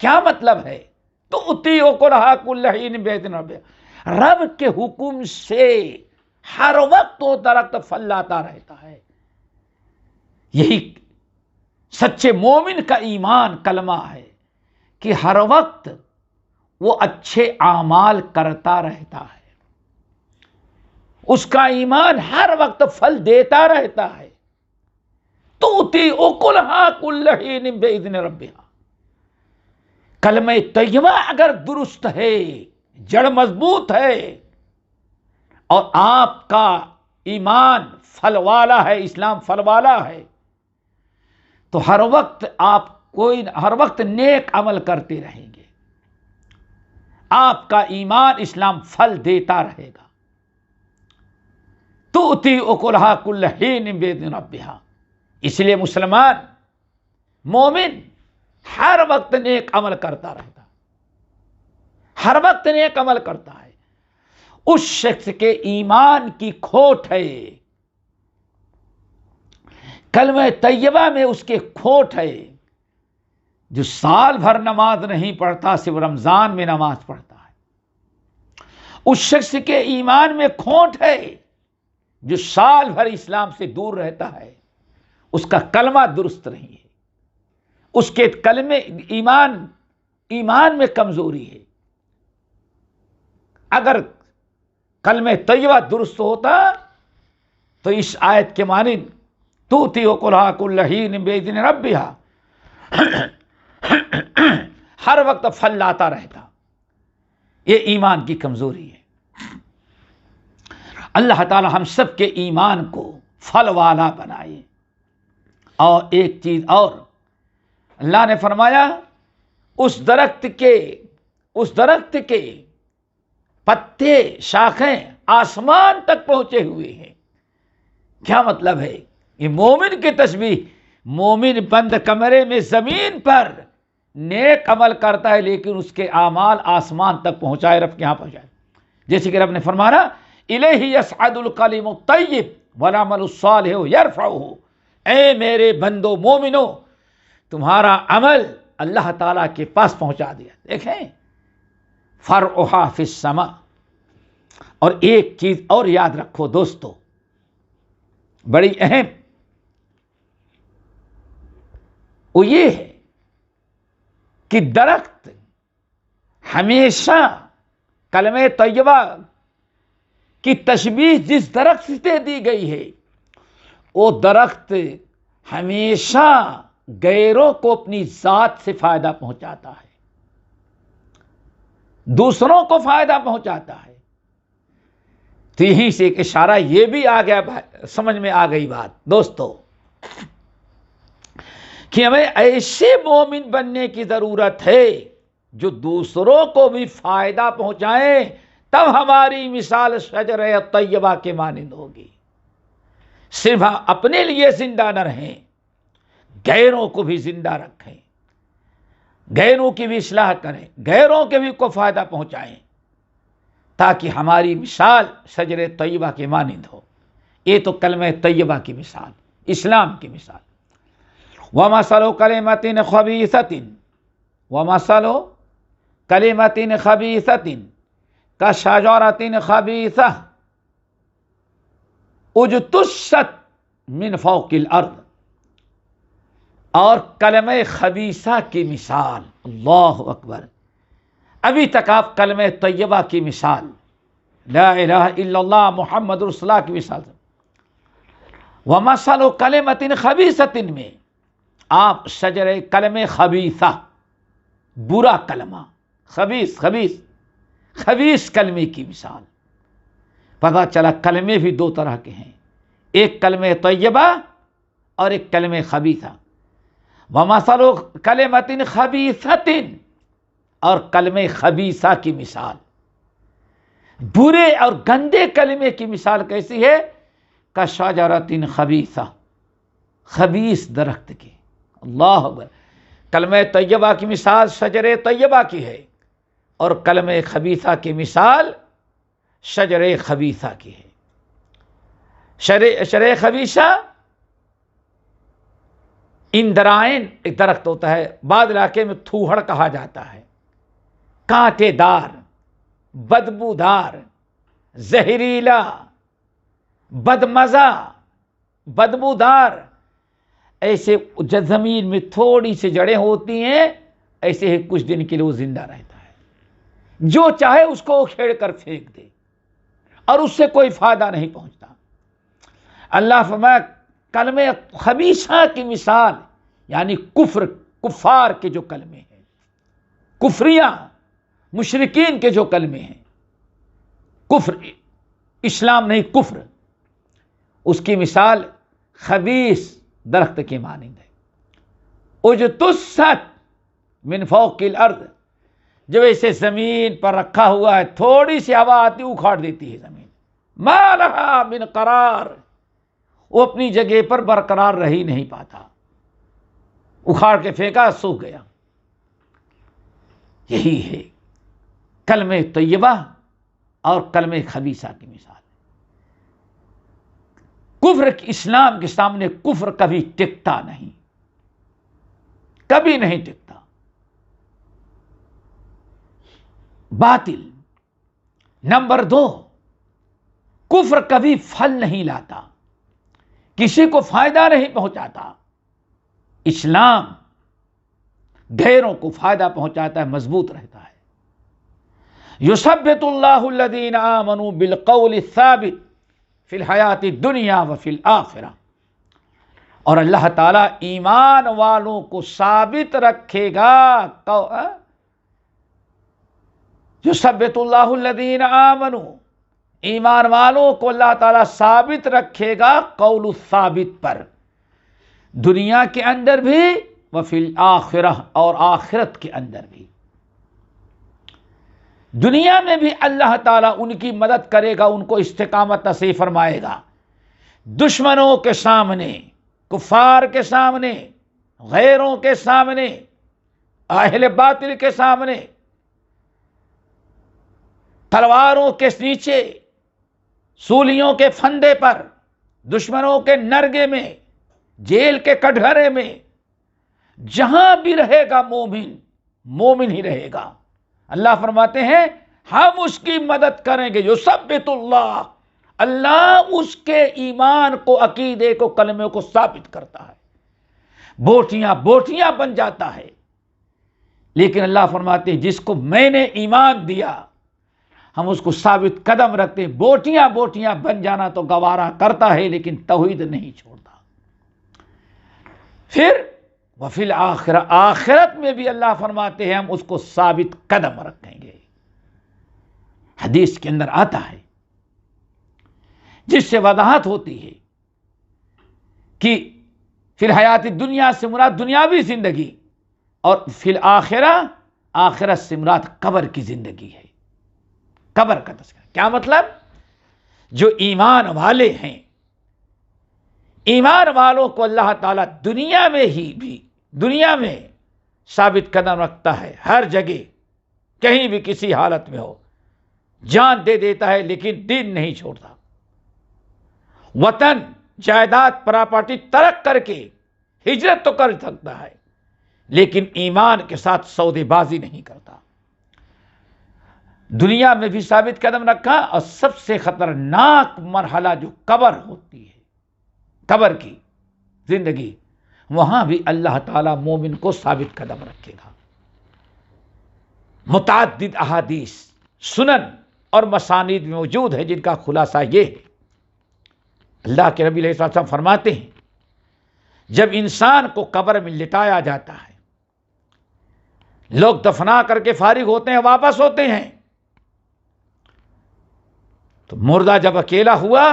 کیا مطلب ہے؟ تؤتی اکلھا کل حین باذن ربھا، رب کے حکم سے ہر وقت وہ درخت پھل لاتا رہتا ہے. یہی سچے مومن کا ایمان کلمہ ہے کہ ہر وقت وہ اچھے اعمال کرتا رہتا ہے. اس کا ایمان ہر وقت پھل دیتا رہتا ہے. تؤتی اکلھا کل حین باذن ربھا. کلمہ طیبہ اگر درست ہے، جڑ مضبوط ہے، اور آپ کا ایمان پھل والا ہے، اسلام پھل والا ہے، تو ہر وقت نیک عمل کرتے رہیں گے. آپ کا ایمان اسلام پھل دیتا رہے گا. تؤتی اکلھا کل حین باذن ربھا. اس لیے مسلمان مومن ہر وقت نیک عمل کرتا رہتا، ہر وقت نیک عمل کرتا ہے. اس شخص کے ایمان کی کھوٹ ہے، کلمہ طیبہ میں اس کے کھوٹ ہے، جو سال بھر نماز نہیں پڑھتا، صرف رمضان میں نماز پڑھتا ہے. اس شخص کے ایمان میں کھوٹ ہے جو سال بھر اسلام سے دور رہتا ہے، اس کا کلمہ درست نہیں ہے، اس کے کلمے ایمان میں کمزوری ہے. اگر کلمہ طیبہ درست ہوتا تو اس آیت کے مانند تؤتی اکلھا کل حین باذن ربھا، ہر وقت پھل لاتا رہتا. یہ ایمان کی کمزوری ہے. اللہ تعالی ہم سب کے ایمان کو پھل والا بنائے. اور ایک چیز اور، اللہ نے فرمایا اس درخت کے پتے، شاخیں آسمان تک پہنچے ہوئے ہیں. کیا مطلب ہے؟ یہ مومن کی تشبیہ. مومن بند کمرے میں زمین پر نیک عمل کرتا ہے، لیکن اس کے اعمال آسمان تک پہنچائے، رب کے یہاں پہنچائے. جیسے کہ رب نے فرمایا الیہ یصعد الکلم الطیب والعمل الصالح یرفعہ. اے میرے بندو مومنو، تمہارا عمل اللہ تعالیٰ کے پاس پہنچا دیا. دیکھیں فرعھا فی السماء. اور ایک چیز اور یاد رکھو دوستو، بڑی اہم، وہ یہ ہے کہ درخت ہمیشہ کلمہ طیبہ کی تشبیہ جس درخت سے دی گئی ہے، وہ درخت ہمیشہ غیروں کو اپنی ذات سے فائدہ پہنچاتا ہے، دوسروں کو فائدہ پہنچاتا ہے. تو یہیں سے ایک اشارہ یہ بھی آ گیا، سمجھ میں آ گئی بات دوستو، کہ ہمیں ایسے مومن بننے کی ضرورت ہے جو دوسروں کو بھی فائدہ پہنچائیں، تب ہماری مثال شجرہ طیبہ کے مانند ہوگی. صرف اپنے لیے زندہ نہ رہیں، غیروں کو بھی زندہ رکھیں، غیروں کی بھی اصلاح کریں، غیروں کے بھی کو فائدہ پہنچائیں، تاکہ ہماری مثال شجر طیبہ کے مانند ہو۔ یہ تو کلمہ طیبہ کی مثال، اسلام کی مثال۔ وَمَثَلُ كَلِمَةٍ خَبِيثَةٍ وَمَثَلُ كَلِمَةٍ خَبِيثَةٍ كَشَجَرَةٍ خَبِيثَةٍ اجتثت من فوق الارض، اور کلمہ خبیثہ کی مثال، اللہ اکبر، ابھی تک آپ کلمہ طیبہ کی مثال، لا الہ الا اللہ محمد رسول اللہ کی مثال، وَمَثَلُ كَلِمَةٍ خَبِيثَةٍ میں آپ شجر کلمہ خبیثہ، برا کلمہ، خبیث کلمے کی مثال۔ پتہ چلا کلمے بھی دو طرح کے ہیں، ایک کلمہ طیبہ اور ایک کلمہ خبیثہ۔ وَمَثَلُ كَلِمَةٍ خَبِيثَةٍ، اور کلمہ خبیثہ کی مثال، برے اور گندے کلمے کی مثال کیسی ہے؟ کَشَجَرَةٍ خَبِيثَةٍ، خبیث درخت کی۔ اللہ اکبر، کلمہ طیبہ کی مثال شجر طیبہ کی ہے، اور کلمہ خبیثہ کی مثال شجر خبیثہ کی ہے۔ شجر خبیثہ اندرائن ایک درخت ہوتا ہے، بعض علاقے میں تھوہڑ کہا جاتا ہے، کانٹے دار، بدبودار، زہریلا، بدمزہ، بدبودار، ایسے زمین میں تھوڑی سی جڑیں ہوتی ہیں، ایسے ہی کچھ دن کے لیے وہ زندہ رہتا ہے، جو چاہے اس کو کھیڑ کر پھینک دے اور اس سے کوئی فائدہ نہیں پہنچتا۔ اللہ فرمایا کلمہ خبیثہ کی مثال، یعنی کفار کے جو کلمے ہیں، کفریاں، مشرکین کے جو کلمے ہیں، کفر، اسلام نہیں کفر، اس کی مثال خبیث درخت کے مانند ہے۔ اجتثت من فوق الارض، جب ایسے زمین پر رکھا ہوا ہے، تھوڑی سی ہوا آتی اکھاڑ دیتی ہے زمین، ما لہا من قرار، وہ اپنی جگہ پر برقرار رہ ہی نہیں پاتا، اکھاڑ کے پھینکا، سوکھ گیا۔ یہی ہے کلمہ طیبہ اور کلمہ خبیثہ کی مثال۔ کفر، اسلام کے سامنے کفر کبھی ٹکتا نہیں، کبھی نہیں ٹکتا۔ باطل۔ نمبر 2، کفر کبھی پھل نہیں لاتا، کسی کو فائدہ نہیں پہنچاتا۔ اسلام غیروں کو فائدہ پہنچاتا ہے، مضبوط رہتا ہے۔ یثبت اللہ الذین آمنوا بالقول الثابت فی الحیات الدنیا وفی الآخرہ، اور اللہ تعالیٰ ایمان والوں کو ثابت رکھے گا۔ یثبت اللہ الذین آمنوا، ایمان والوں کو اللہ تعالیٰ ثابت رکھے گا قول الثابت پر، دنیا کے اندر بھی وفی الآخرہ، اور آخرت کے اندر بھی۔ دنیا میں بھی اللہ تعالیٰ ان کی مدد کرے گا، ان کو استقامت نصیب فرمائے گا، دشمنوں کے سامنے، کفار کے سامنے، غیروں کے سامنے، اہل باطل کے سامنے، تلواروں کے نیچے، سولیوں کے پھندے پر، دشمنوں کے نرگے میں، جیل کے کٹگھرے میں، جہاں بھی رہے گا مومن، مومن ہی رہے گا۔ اللہ فرماتے ہیں ہم اس کی مدد کریں گے۔ یثبت اللہ، اللہ اس کے ایمان کو، عقیدے کو، کلمے کو ثابت کرتا ہے، بوٹیاں بوٹیاں بن جاتا ہے۔ لیکن اللہ فرماتے ہیں جس کو میں نے ایمان دیا، ہم اس کو ثابت قدم رکھتے ہیں، بوٹیاں بوٹیاں بن جانا تو گوارا کرتا ہے لیکن توحید نہیں چھوڑتا۔ پھر وفی الآخرہ، آخرت میں بھی اللہ فرماتے ہیں ہم اس کو ثابت قدم رکھیں گے۔ حدیث کے اندر آتا ہے، جس سے وضاحت ہوتی ہے کہ فی الحیات دنیا سے مراد دنیاوی زندگی، اور فی الآخرہ، آخرت سے مراد قبر کی زندگی ہے، قبر کا تذکرہ۔ کیا مطلب؟ جو ایمان والے ہیں، ایمان والوں کو اللہ تعالیٰ دنیا میں ثابت قدم رکھتا ہے، ہر جگہ کہیں بھی کسی حالت میں ہو، جان دے دیتا ہے لیکن دین نہیں چھوڑتا۔ وطن، جائیداد، پراپرٹی ترک کر کے ہجرت تو کر سکتا ہے لیکن ایمان کے ساتھ سودے بازی نہیں کرتا۔ دنیا میں بھی ثابت قدم رکھا، اور سب سے خطرناک مرحلہ جو قبر ہوتی ہے، قبر کی زندگی، وہاں بھی اللہ تعالیٰ مومن کو ثابت قدم رکھے گا۔ متعدد احادیث سنن اور مسانید میں موجود ہے جن کا خلاصہ یہ ہے، اللہ کے نبی علیہ السلام فرماتے ہیں جب انسان کو قبر میں لٹایا جاتا ہے، لوگ دفنا کر کے فارغ ہوتے ہیں، واپس ہوتے ہیں، تو مردہ جب اکیلا ہوا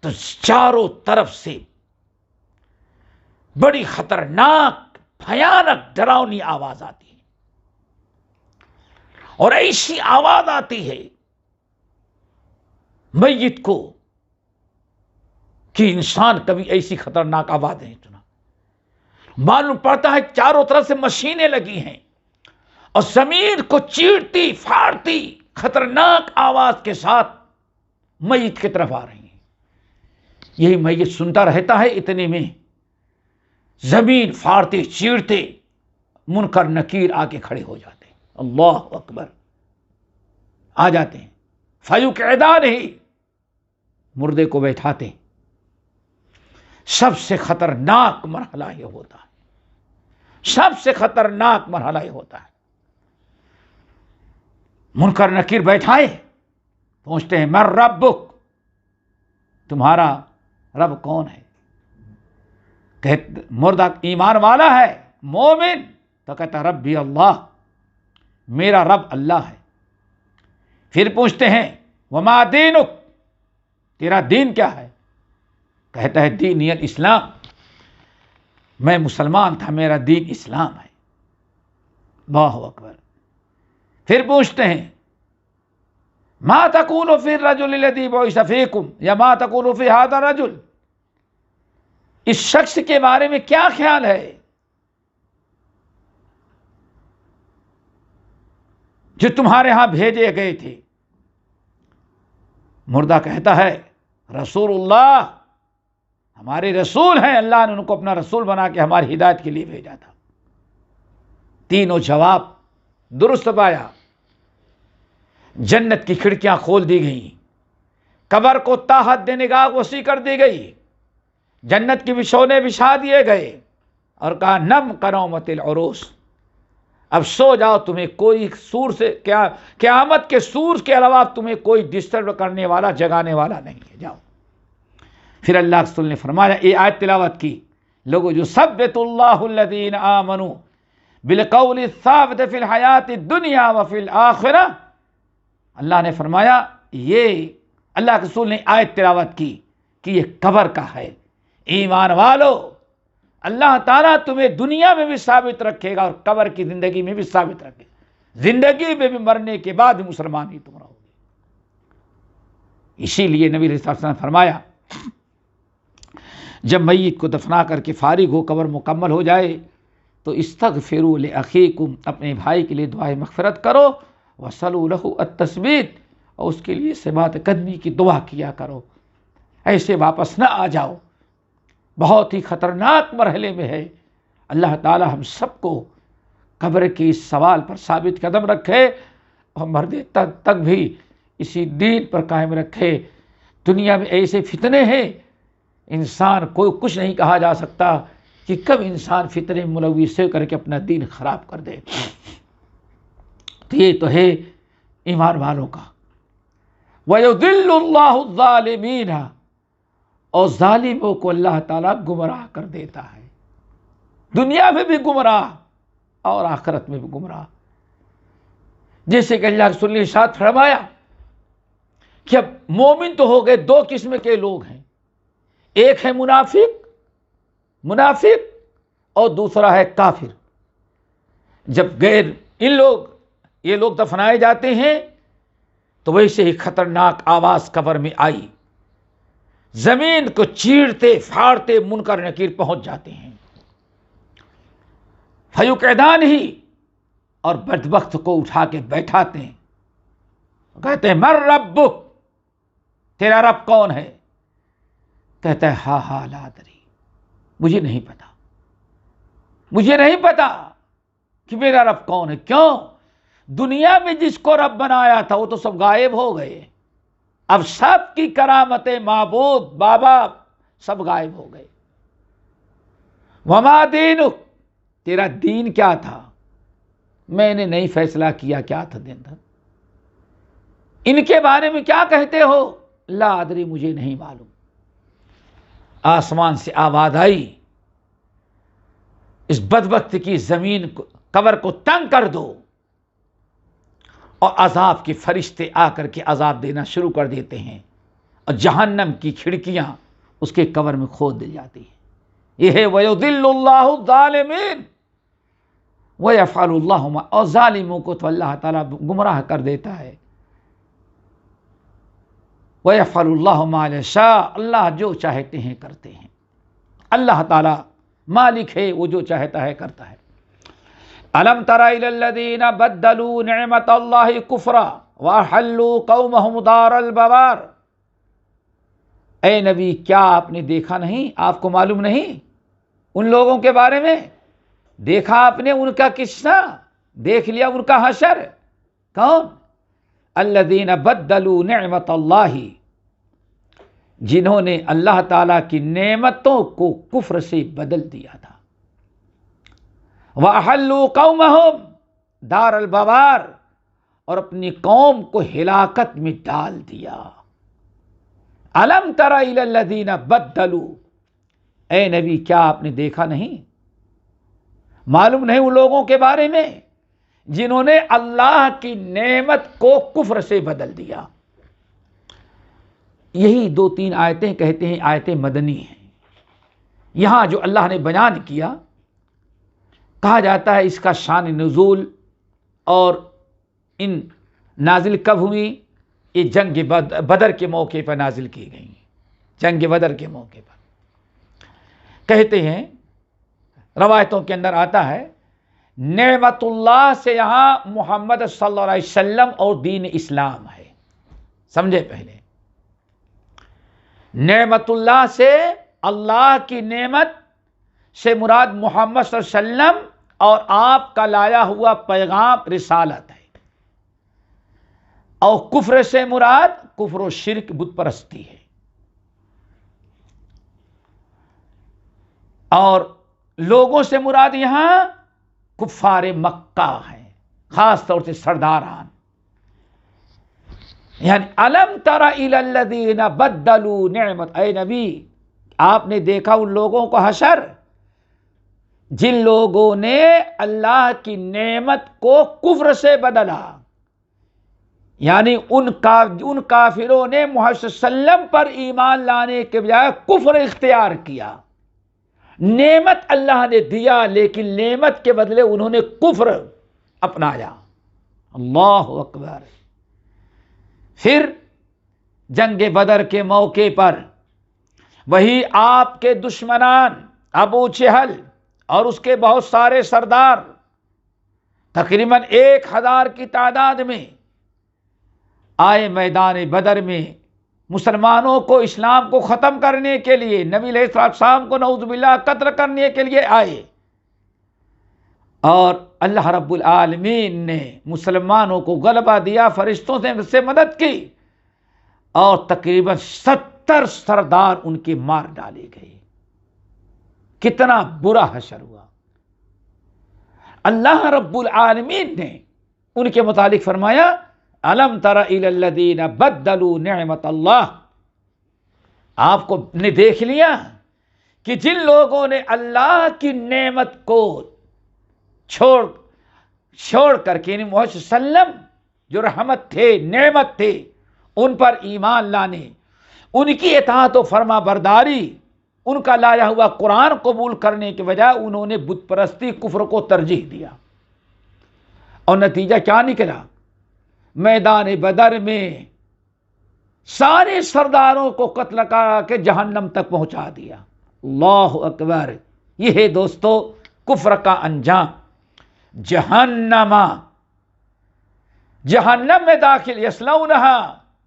تو چاروں طرف سے بڑی خطرناک، بھیانک، ڈراؤنی آواز آتی ہے، اور ایسی آواز آتی ہے میت کو کہ انسان کبھی ایسی خطرناک آواز نہیں سنا۔ معلوم پڑتا ہے چاروں طرف سے مشینیں لگی ہیں اور زمین کو چیرتی پھاڑتی خطرناک آواز کے ساتھ میت کی طرف آ رہی ہیں۔ یہی میت سنتا رہتا ہے، اتنے میں زمین پھاڑتے چیرتے منکر نکیر آ کے کھڑے ہو جاتے ہیں، اللہ اکبر، آ جاتے ہیں، فیقعدانہ، مردے کو بیٹھاتے ہیں۔ سب سے خطرناک مرحلہ یہ ہوتا ہے، سب سے خطرناک مرحلہ یہ ہوتا ہے۔ منکر نکیر بیٹھائے، پوچھتے ہیں من ربک، تمہارا رب کون ہے؟ مردہ ایمان والا ہے، مومن، تو کہتا ربی اللہ، میرا رب اللہ ہے۔ پھر پوچھتے ہیں وما دینک، تیرا دین کیا ہے؟ کہتا ہے دینی الاسلام، میں مسلمان تھا، میرا دین اسلام ہے۔ اللہ اکبر۔ پھر پوچھتے ہیں ما تقول فی الرجل الذی بعث فیکم، یا ما تقول فی ھذا الرجل، اس شخص کے بارے میں کیا خیال ہے جو تمہارے ہاں بھیجے گئے تھے؟ مردہ کہتا ہے رسول اللہ، ہمارے رسول ہیں، اللہ نے ان کو اپنا رسول بنا کے ہماری ہدایت کے لیے بھیجا تھا۔ تینوں جواب درست پایا۔ جنت کی کھڑکیاں کھول دی گئیں، قبر کو تا حد نگاہ وسیع کر دی گئی، جنت کی بچھونے بچھا دیے گئے اور کہا نم کنومت العروس، اب سو جاؤ، تمہیں کوئی سور سے قیامت کے سور کے علاوہ تمہیں کوئی ڈسٹرب کرنے والا، جگانے والا نہیں ہے، جاؤ۔ پھر اللہ کے رسول نے فرمایا، یہ آیت تلاوت کی، لوگوں جو ثبت اللہ الذین آمنوا بالقول الثابت فی الحیات الدنیا وفی الآخرہ، اللہ نے فرمایا، یہ اللہ کے رسول نے آیت تلاوت کی کہ یہ قبر کا ہے۔ ایمان والو، اللہ تعالیٰ تمہیں دنیا میں بھی ثابت رکھے گا اور قبر کی زندگی میں بھی ثابت رکھے گا، زندگی میں بھی، مرنے کے بعد بھی مسلمان ہی تم رہو گے۔ اسی لیے نبی علیہ الصلوۃ والسلام نے فرمایا جب میت کو دفنا کر کے فارغ ہو، قبر مکمل ہو جائے تو استغفروا لاخیکم، اپنے بھائی کے لیے دعائے مغفرت کرو، وصلوا له التثبیت، اور اس کے لیے ثبات قدمی کی دعا کیا کرو، ایسے واپس نہ آ جاؤ، بہت ہی خطرناک مرحلے میں ہے۔ اللہ تعالی ہم سب کو قبر کے اس سوال پر ثابت قدم رکھے اور مرنے تک بھی اسی دین پر قائم رکھے۔ دنیا میں ایسے فتنے ہیں، انسان کو کچھ نہیں کہا جا سکتا کہ کب انسان فتنے ملوث سے کر کے اپنا دین خراب کر دے۔ تو یہ تو ہے ایمان والوں کا۔ وَيُضِلُّ اللَّهُ الظَّالِمِينَ، اور ظالموں کو اللہ تعالیٰ گمراہ کر دیتا ہے، دنیا میں بھی گمراہ اور آخرت میں بھی گمراہ۔ جیسے کہ اللہ رسول نے ارشاد فرمایا کہ اب مومن تو ہو گئے، دو قسم کے لوگ ہیں، ایک ہے منافق اور دوسرا ہے کافر۔ جب یہ لوگ دفنائے جاتے ہیں تو ویسے ہی خطرناک آواز قبر میں آئی، زمین کو چیرتے پھاڑتے منکر نکیر پہنچ جاتے ہیں. فیقعدان ہی، اور بدبخت کو اٹھا کے بیٹھاتے ہیں، کہتے ہیں من ربک، تیرا رب کون ہے؟ کہتا ہے ہا لا ادری، مجھے نہیں پتا، مجھے نہیں پتا کہ میرا رب کون ہے. کیوں؟ دنیا میں جس کو رب بنایا تھا وہ تو سب غائب ہو گئے. اب سب کی کرامتیں، معبود، بابا، سب غائب ہو گئے. وما دینک، تیرا دین کیا تھا؟ میں نے نہیں فیصلہ کیا کیا تھا دین تھا. ان کے بارے میں کیا کہتے ہو؟ لا ادری، مجھے نہیں معلوم. آسمان سے آواز آئی، اس بدبخت کی زمین کو، قبر کو تنگ کر دو. اور عذاب کے فرشتے آ کر کے عذاب دینا شروع کر دیتے ہیں، اور جہنم کی کھڑکیاں اس کے قبر میں کھود دی جاتی ہیں. یہ ہے وَيُضِلُّ اللَّهُ الظَّالِمِينَ وَيَفْعَلُ اللَّهُ مَا، اور ظالموں کو تو اللہ تعالیٰ گمراہ کر دیتا ہے. وَيَفْعَلُ اللَّهُ مَا يَشَاءُ، اللہ جو چاہتے ہیں کرتے ہیں. اللہ تعالیٰ مالک ہے، وہ جو چاہتا ہے کرتا ہے. الم تر الی الذین بدلوا نعمت اللہ کفرا وحلوا قومهم دار البوار. اے نبی، کیا آپ نے دیکھا نہیں، آپ کو معلوم نہیں ان لوگوں کے بارے میں؟ دیکھا آپ نے ان کا قصہ، دیکھ لیا ان کا حشر. کون؟ الذین بدلوا نعمت اللہ، جنہوں نے اللہ تعالیٰ کی نعمتوں کو کفر سے بدل دیا تھا. وَأَحَلُّوا قَوْمَهُمْ دَارَ الْبَوَارِ، اور اپنی قوم کو ہلاکت میں ڈال دیا. أَلَمْ تَرَ إِلَى الَّذِينَ بَدَّلُوا، اے نبی کیا آپ نے دیکھا نہیں، معلوم نہیں ان لوگوں کے بارے میں جنہوں نے اللہ کی نعمت کو کفر سے بدل دیا. یہی 2-3 آیتیں کہتے ہیں آیتیں مدنی ہیں. یہاں جو اللہ نے بیان کیا، کہا جاتا ہے اس کا شان نزول اور ان نازل کب ہوئی، یہ جنگ بدر کے موقع پر نازل کی گئی. جنگ بدر کے موقع پر کہتے ہیں، روایتوں کے اندر آتا ہے، نعمت اللہ سے یہاں محمد صلی اللہ علیہ وسلم اور دین اسلام ہے. سمجھے؟ پہلے نعمت اللہ سے، اللہ کی نعمت سے مراد محمد صلی اللہ علیہ وسلم اور آپ کا لایا ہوا پیغام رسالت ہے. اور کفر سے مراد کفر و شرک، بت پرستی ہے. اور لوگوں سے مراد یہاں کفار مکہ ہیں، خاص طور سے سرداران. یعنی الم تر الی الذین بدلوا نعمت، اے نبی آپ نے دیکھا ان لوگوں کو حشر جن لوگوں نے اللہ کی نعمت کو کفر سے بدلا. یعنی ان کافروں نے محمد صلی اللہ علیہ وسلم پر ایمان لانے کے بجائے کفر اختیار کیا. نعمت اللہ نے دیا لیکن نعمت کے بدلے انہوں نے کفر اپنایا. اللہ اکبر. پھر جنگ بدر کے موقع پر وہی آپ کے دشمنان ابو جہل اور اس کے بہت سارے سردار، تقریباً 1000 کی تعداد میں آئے میدان بدر میں مسلمانوں کو، اسلام کو ختم کرنے کے لیے، نبی علیہ السلام کو نعوذ باللہ قتل کرنے کے لیے آئے. اور اللہ رب العالمین نے مسلمانوں کو غلبہ دیا، فرشتوں سے مدد کی، اور تقریباً 70 سردار ان کے مار ڈالے گئے. کتنا برا حشر ہوا. اللہ رب العالمین نے ان کے متعلق فرمایا، الم تر الی الذین بدلوا نعمت اللہ. آپ کو نے دیکھ لیا کہ جن لوگوں نے اللہ کی نعمت کو چھوڑ کر کے، یعنی محمد صلی اللہ علیہ وسلم جو رحمت تھے، نعمت تھے، ان پر ایمان لانے، ان کی اطاعت و فرما برداری، ان کا لایا ہوا قرآن قبول کرنے کے بجائے انہوں نے بت پرستی، کفر کو ترجیح دیا. اور نتیجہ کیا نکلا؟ میدان بدر میں سارے سرداروں کو قتل کرا کے جہنم تک پہنچا دیا۔ اللہ اکبر! یہ ہے دوستو کفر کا انجام، جہنم۔ جہنم میں داخل، یصلونہا،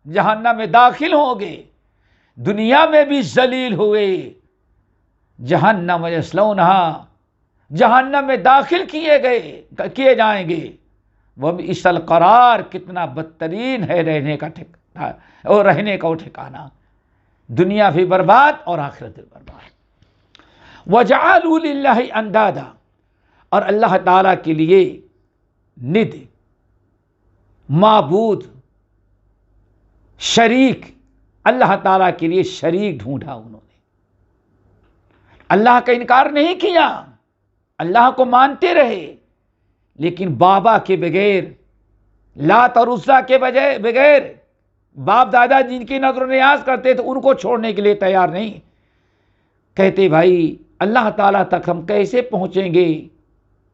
جہنم میں داخل ہوں گے، دنیا میں بھی ذلیل ہوئے، جہنم یصلونہا، جہنم میں داخل کیے جائیں گے۔ وہ بھی اس القرار، کتنا بدترین ہے رہنے کا ٹھکانہ اور رہنے کا وہ ٹھکانہ، دنیا بھی برباد اور آخرت بھی برباد۔ وَجَعَلُوا لِلَّهِ أَندَادًا، اور اللہ تعالیٰ کے لیے ند، معبود، شریک، اللہ تعالیٰ کے لیے شریک ڈھونڈا انہوں نے۔ اللہ کا انکار نہیں کیا، اللہ کو مانتے رہے، لیکن بابا کے بغیر، لات اور عزیٰ کے بغیر، باپ دادا جن کی نظر و نیاز کرتے تھے ان کو چھوڑنے کے لیے تیار نہیں۔ کہتے بھائی اللہ تعالیٰ تک ہم کیسے پہنچیں گے،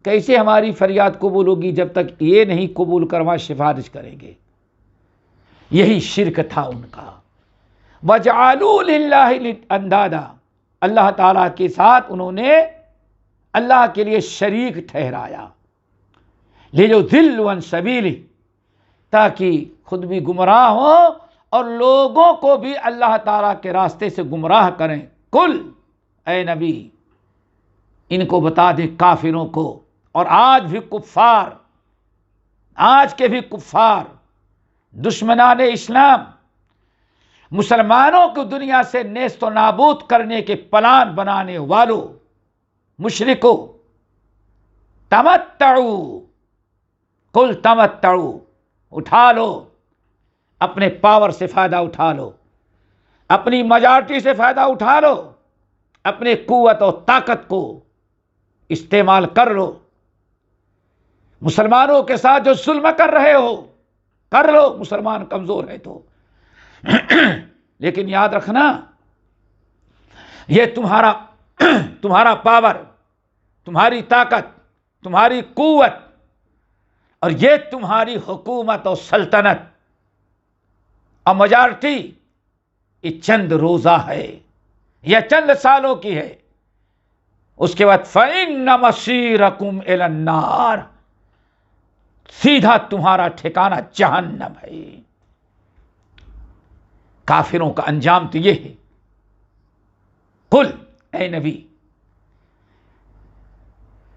کیسے ہماری فریاد قبول ہوگی جب تک یہ نہیں قبول کروا سفارش کریں گے۔ یہی شرک تھا ان کا۔ وَجَعَلُوا لِلَّهِ أَندَادًا، اللہ تعالیٰ کے ساتھ انہوں نے اللہ کے لیے شریک ٹھہرایا۔ لِيُضِلُّوا عَن سَبِيلِهِ، تاکہ خود بھی گمراہ ہو اور لوگوں کو بھی اللہ تعالیٰ کے راستے سے گمراہ کریں۔ کل، اے نبی ان کو بتا دے کافروں کو، اور آج بھی کفار، آج کے بھی کفار، دشمنان اسلام، مسلمانوں کو دنیا سے نیست و نابود کرنے کے پلان بنانے والوں، مشرکو، تمتعوا، قل تمتعوا، اٹھا لو، اپنے پاور سے فائدہ اٹھا لو، اپنی میجارٹی سے فائدہ اٹھا لو، اپنے قوت و طاقت کو استعمال کر لو، مسلمانوں کے ساتھ جو ظلم کر رہے ہو کر لو، مسلمان کمزور ہے تو لیکن یاد رکھنا یہ تمہارا پاور، تمہاری طاقت، تمہاری قوت اور یہ تمہاری حکومت اور سلطنت اور میجارٹی، یہ چند روزہ ہے، یہ چند سالوں کی ہے، اس کے بعد فَإِنَّ مَصِيرَكُمْ إِلَى النَّارِ، سیدھا تمہارا ٹھکانہ جہنم ہے۔ کافروں کا انجام تو یہ ہے۔ قل، اے نبی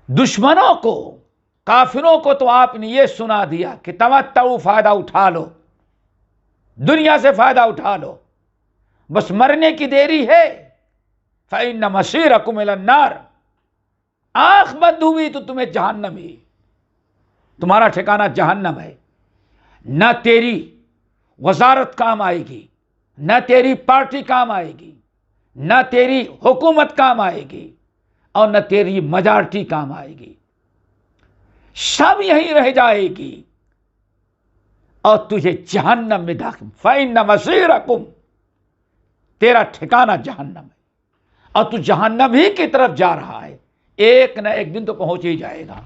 دشمنوں کو، کافروں کو تو آپ نے یہ سنا دیا کہ تمتعوا، فائدہ اٹھا لو، دنیا سے فائدہ اٹھا لو، بس مرنے کی دیری ہے۔ فَإِنَّ مَصِيرَكُمْ إِلَى النَّارِ، آنکھ بند ہوئی تو تمہیں جہنم ہی، تمہارا ٹھکانہ جہنم ہے۔ نہ تیری وزارت کام آئے گی، نہ تیری پارٹی کام آئے گی، نہ تیری حکومت کام آئے گی، اور نہ تیری میجارٹی کام آئے گی، سب یہیں رہ جائے گی اور تجھے جہنم میں داخل۔ فَإِنَّ مَصِيرَكُمْ، تیرا ٹھکانہ جہنم ہے اور تو جہنم ہی کی طرف جا رہا ہے، ایک نہ ایک دن تو پہنچ ہی جائے گا۔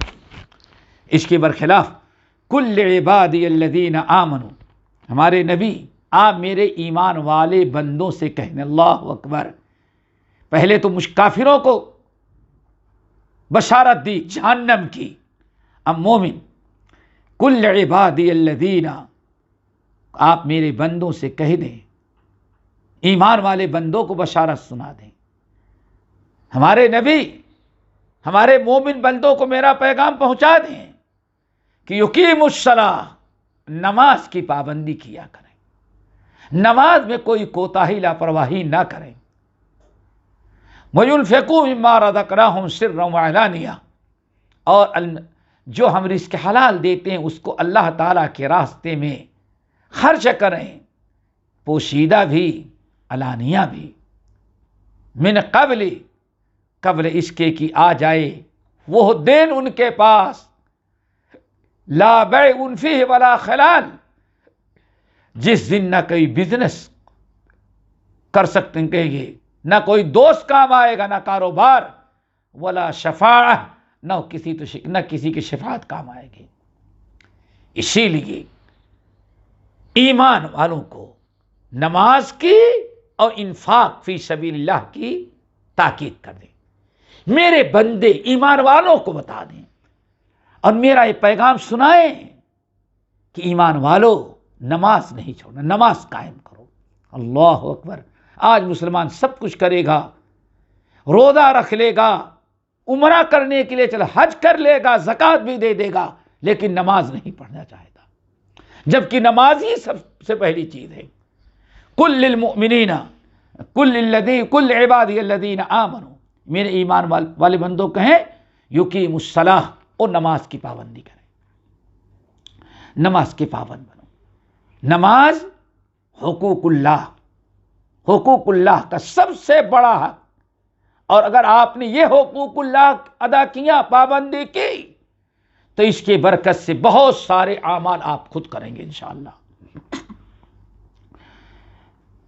اس کے برخلاف کل عبادی الذین آمنوا، ہمارے نبی آپ میرے ایمان والے بندوں سے کہنے، اللہ اکبر، پہلے تو کافروں کو بشارت دی جہنم کی، اب مومن، کل عبادی الذین، آپ میرے بندوں سے کہہ دیں، ایمان والے بندوں کو بشارت سنا دیں، ہمارے نبی ہمارے مومن بندوں کو میرا پیغام پہنچا دیں کہ یقیموا الصلاۃ، نماز کی پابندی کیا کریں، نماز میں کوئی کوتاہی لاپرواہی نہ کریں، وَيُنْفِقُوا مِمَّا رَزَقْنَاهُمْ سِرًّا وَعَلَانِيَةً، اور جو ہم رزق حلال دیتے ہیں اس کو اللہ تعالیٰ کے راستے میں خرچ کریں، پوشیدہ بھی علانیہ بھی، من قبل اس کے کہ آ جائے وہ دن ان کے پاس، لا بیع فیہ ولا خلال، جس دن نہ کوئی بزنس کر سکتے گے، نہ کوئی دوست کام آئے گا، نہ کاروبار، ولا شفاعہ، نہ کسی کی شفاعت کام آئے گی۔ اسی لیے ایمان والوں کو نماز کی اور انفاق فی سبیل اللہ کی تاکید کر دیں، میرے بندے ایمان والوں کو بتا دیں اور میرا یہ پیغام سنائیں کہ ایمان والو نماز نہیں چھوڑنا، نماز قائم کرو۔ اللہ اکبر! آج مسلمان سب کچھ کرے گا، روزہ رکھ لے گا، عمرہ کرنے کے لیے چل حج کر لے گا، زکوٰۃ بھی دے دے گا، لیکن نماز نہیں پڑھنا چاہتا، جبکہ نماز ہی سب سے پہلی چیز ہے۔ کل للمؤمنین کل عبادی الذین آمنوا، میرے ایمان والے بندوں کہیں یقیموا الصلاۃ، اور نماز کی پابندی کریں، نماز کے پابند بنو۔ نماز حقوق اللہ کا سب سے بڑا حق، اور اگر آپ نے یہ حقوق اللہ ادا کیا، پابندی کی، تو اس کے برکت سے بہت سارے اعمال آپ خود کریں گے انشاءاللہ۔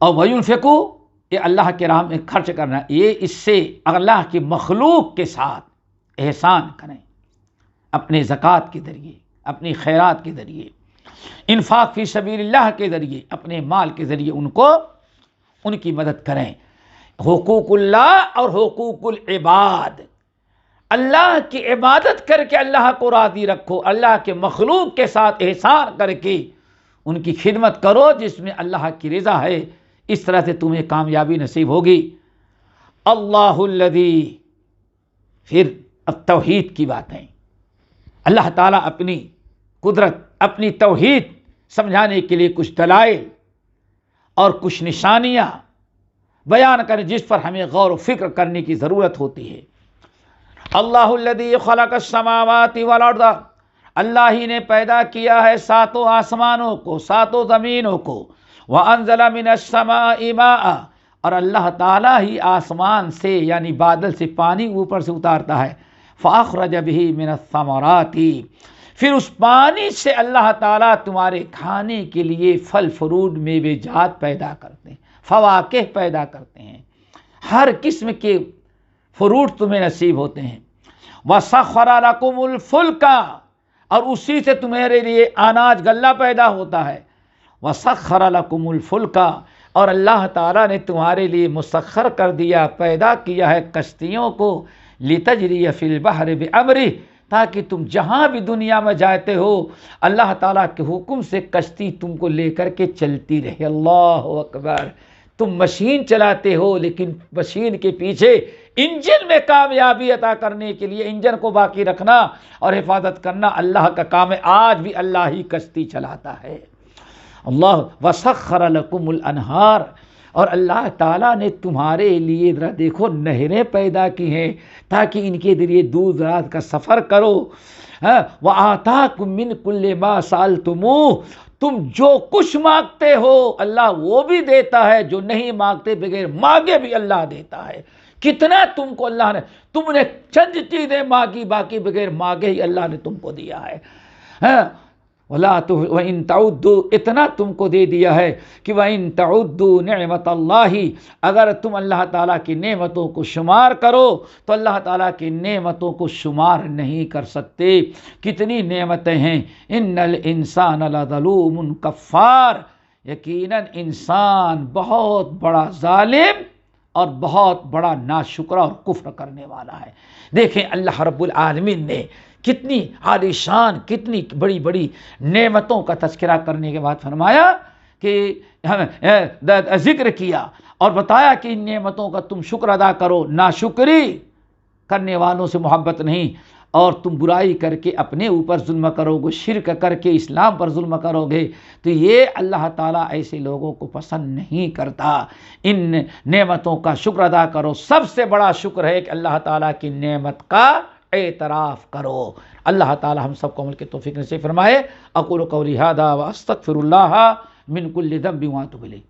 اور وَيُنْفِقُوا، یہ اللہ کے راہ میں خرچ کرنا، یہ اس سے اللہ کی مخلوق کے ساتھ احسان کریں، اپنے زکوٰۃ کے ذریعے، اپنی خیرات کے ذریعے، انفاق فی سبیل اللہ کے ذریعے، اپنے مال کے ذریعے ان کی مدد کریں۔ حقوق اللہ اور حقوق العباد، اللہ کی عبادت کر کے اللہ کو راضی رکھو، اللہ کے مخلوق کے ساتھ احسان کر کے ان کی خدمت کرو جس میں اللہ کی رضا ہے، اس طرح سے تمہیں کامیابی نصیب ہوگی۔ اللہ الذی، پھر اب توحید کی باتیں، اللہ تعالیٰ اپنی قدرت، اپنی توحید سمجھانے کے لیے کچھ دلائل اور کچھ نشانیاں بیان کریں جس پر ہمیں غور و فکر کرنے کی ضرورت ہوتی ہے۔ اللہ الذی خلق السماوات والارض، اللہ ہی نے پیدا کیا ہے ساتوں آسمانوں کو، ساتوں زمینوں کو، وانزل من السماء ماء، اور اللہ تعالیٰ ہی آسمان سے یعنی بادل سے پانی اوپر سے اتارتا ہے، فاخرج به من الثمرات، پھر اس پانی سے اللہ تعالیٰ تمہارے کھانے کے لیے پھل فروٹ میوے جات پیدا کرتے ہیں، فواکہ پیدا کرتے ہیں، ہر قسم کے فروٹ تمہیں نصیب ہوتے ہیں۔ وَسَخَّرَ لَكُمُ الْفُلْكَ، اور اسی سے تمہارے لیے اناج غلہ پیدا ہوتا ہے۔ وَسَخَّرَ لَكُمُ الْفُلْكَ، اور اللہ تعالیٰ نے تمہارے لیے مسخر کر دیا، پیدا کیا ہے کشتیوں کو، لِتَجْرِيَ فِي الْبَحْرِ بِأَمْرِهِ، تاکہ تم جہاں بھی دنیا میں جاتے ہو اللہ تعالیٰ کے حکم سے کشتی تم کو لے کر کے چلتی رہے۔ اللہ اکبر! تم مشین چلاتے ہو لیکن مشین کے پیچھے انجن میں کامیابی عطا کرنے کے لیے انجن کو باقی رکھنا اور حفاظت کرنا اللہ کا کام ہے۔ آج بھی اللہ ہی کشتی چلاتا ہے۔ اللہ وسخر لکم الانہار، اور اللہ تعالیٰ نے تمہارے لیے ذرا دیکھو نہریں پیدا کی ہیں تاکہ ان کے ذریعے دور دراز کا سفر کرو۔ وآتاکم من کل ما سألتموہ، تم جو کچھ مانگتے ہو اللہ وہ بھی دیتا ہے، جو نہیں مانگتے بغیر مانگے بھی اللہ دیتا ہے۔ کتنا تم کو اللہ نے، تم نے چند چیزیں مانگی باقی بغیر مانگے ہی اللہ نے تم کو دیا ہے۔ وَإِن تَعُدُّوا، اتنا تم کو دے دیا ہے کہ وَإِن تَعُدُّوا نِعْمَةَ اللَّهِ، اگر تم اللہ تعالیٰ کی نعمتوں کو شمار کرو تو اللہ تعالیٰ کی نعمتوں کو شمار نہیں کر سکتے۔ کتنی نعمتیں ہیں۔ إِنَّ الْإِنسَانَ لَظَلُومٌ كَفَّارٌ، یقیناً انسان بہت بڑا ظالم اور بہت بڑا ناشکر اور کفر کرنے والا ہے۔ دیکھیں اللہ رب العالمین نے کتنی عالی شان، کتنی بڑی بڑی نعمتوں کا تذکرہ کرنے کے بعد فرمایا کہ ذکر کیا اور بتایا کہ ان نعمتوں کا تم شکر ادا کرو، ناشکری کرنے والوں سے محبت نہیں، اور تم برائی کر کے اپنے اوپر ظلم کرو گے، شرک کر کے اسلام پر ظلم کرو گے تو یہ اللہ تعالیٰ ایسے لوگوں کو پسند نہیں کرتا۔ ان نعمتوں کا شکر ادا کرو۔ سب سے بڑا شکر ہے کہ اللہ تعالیٰ کی نعمت کا اعتراف کرو۔ اللہ تعالیٰ ہم سب کو عمل کی توفیق نصیب فرمائے۔ اقول قولی ھذا واستغفر اللہ من کل ذنب واتوب الیہ۔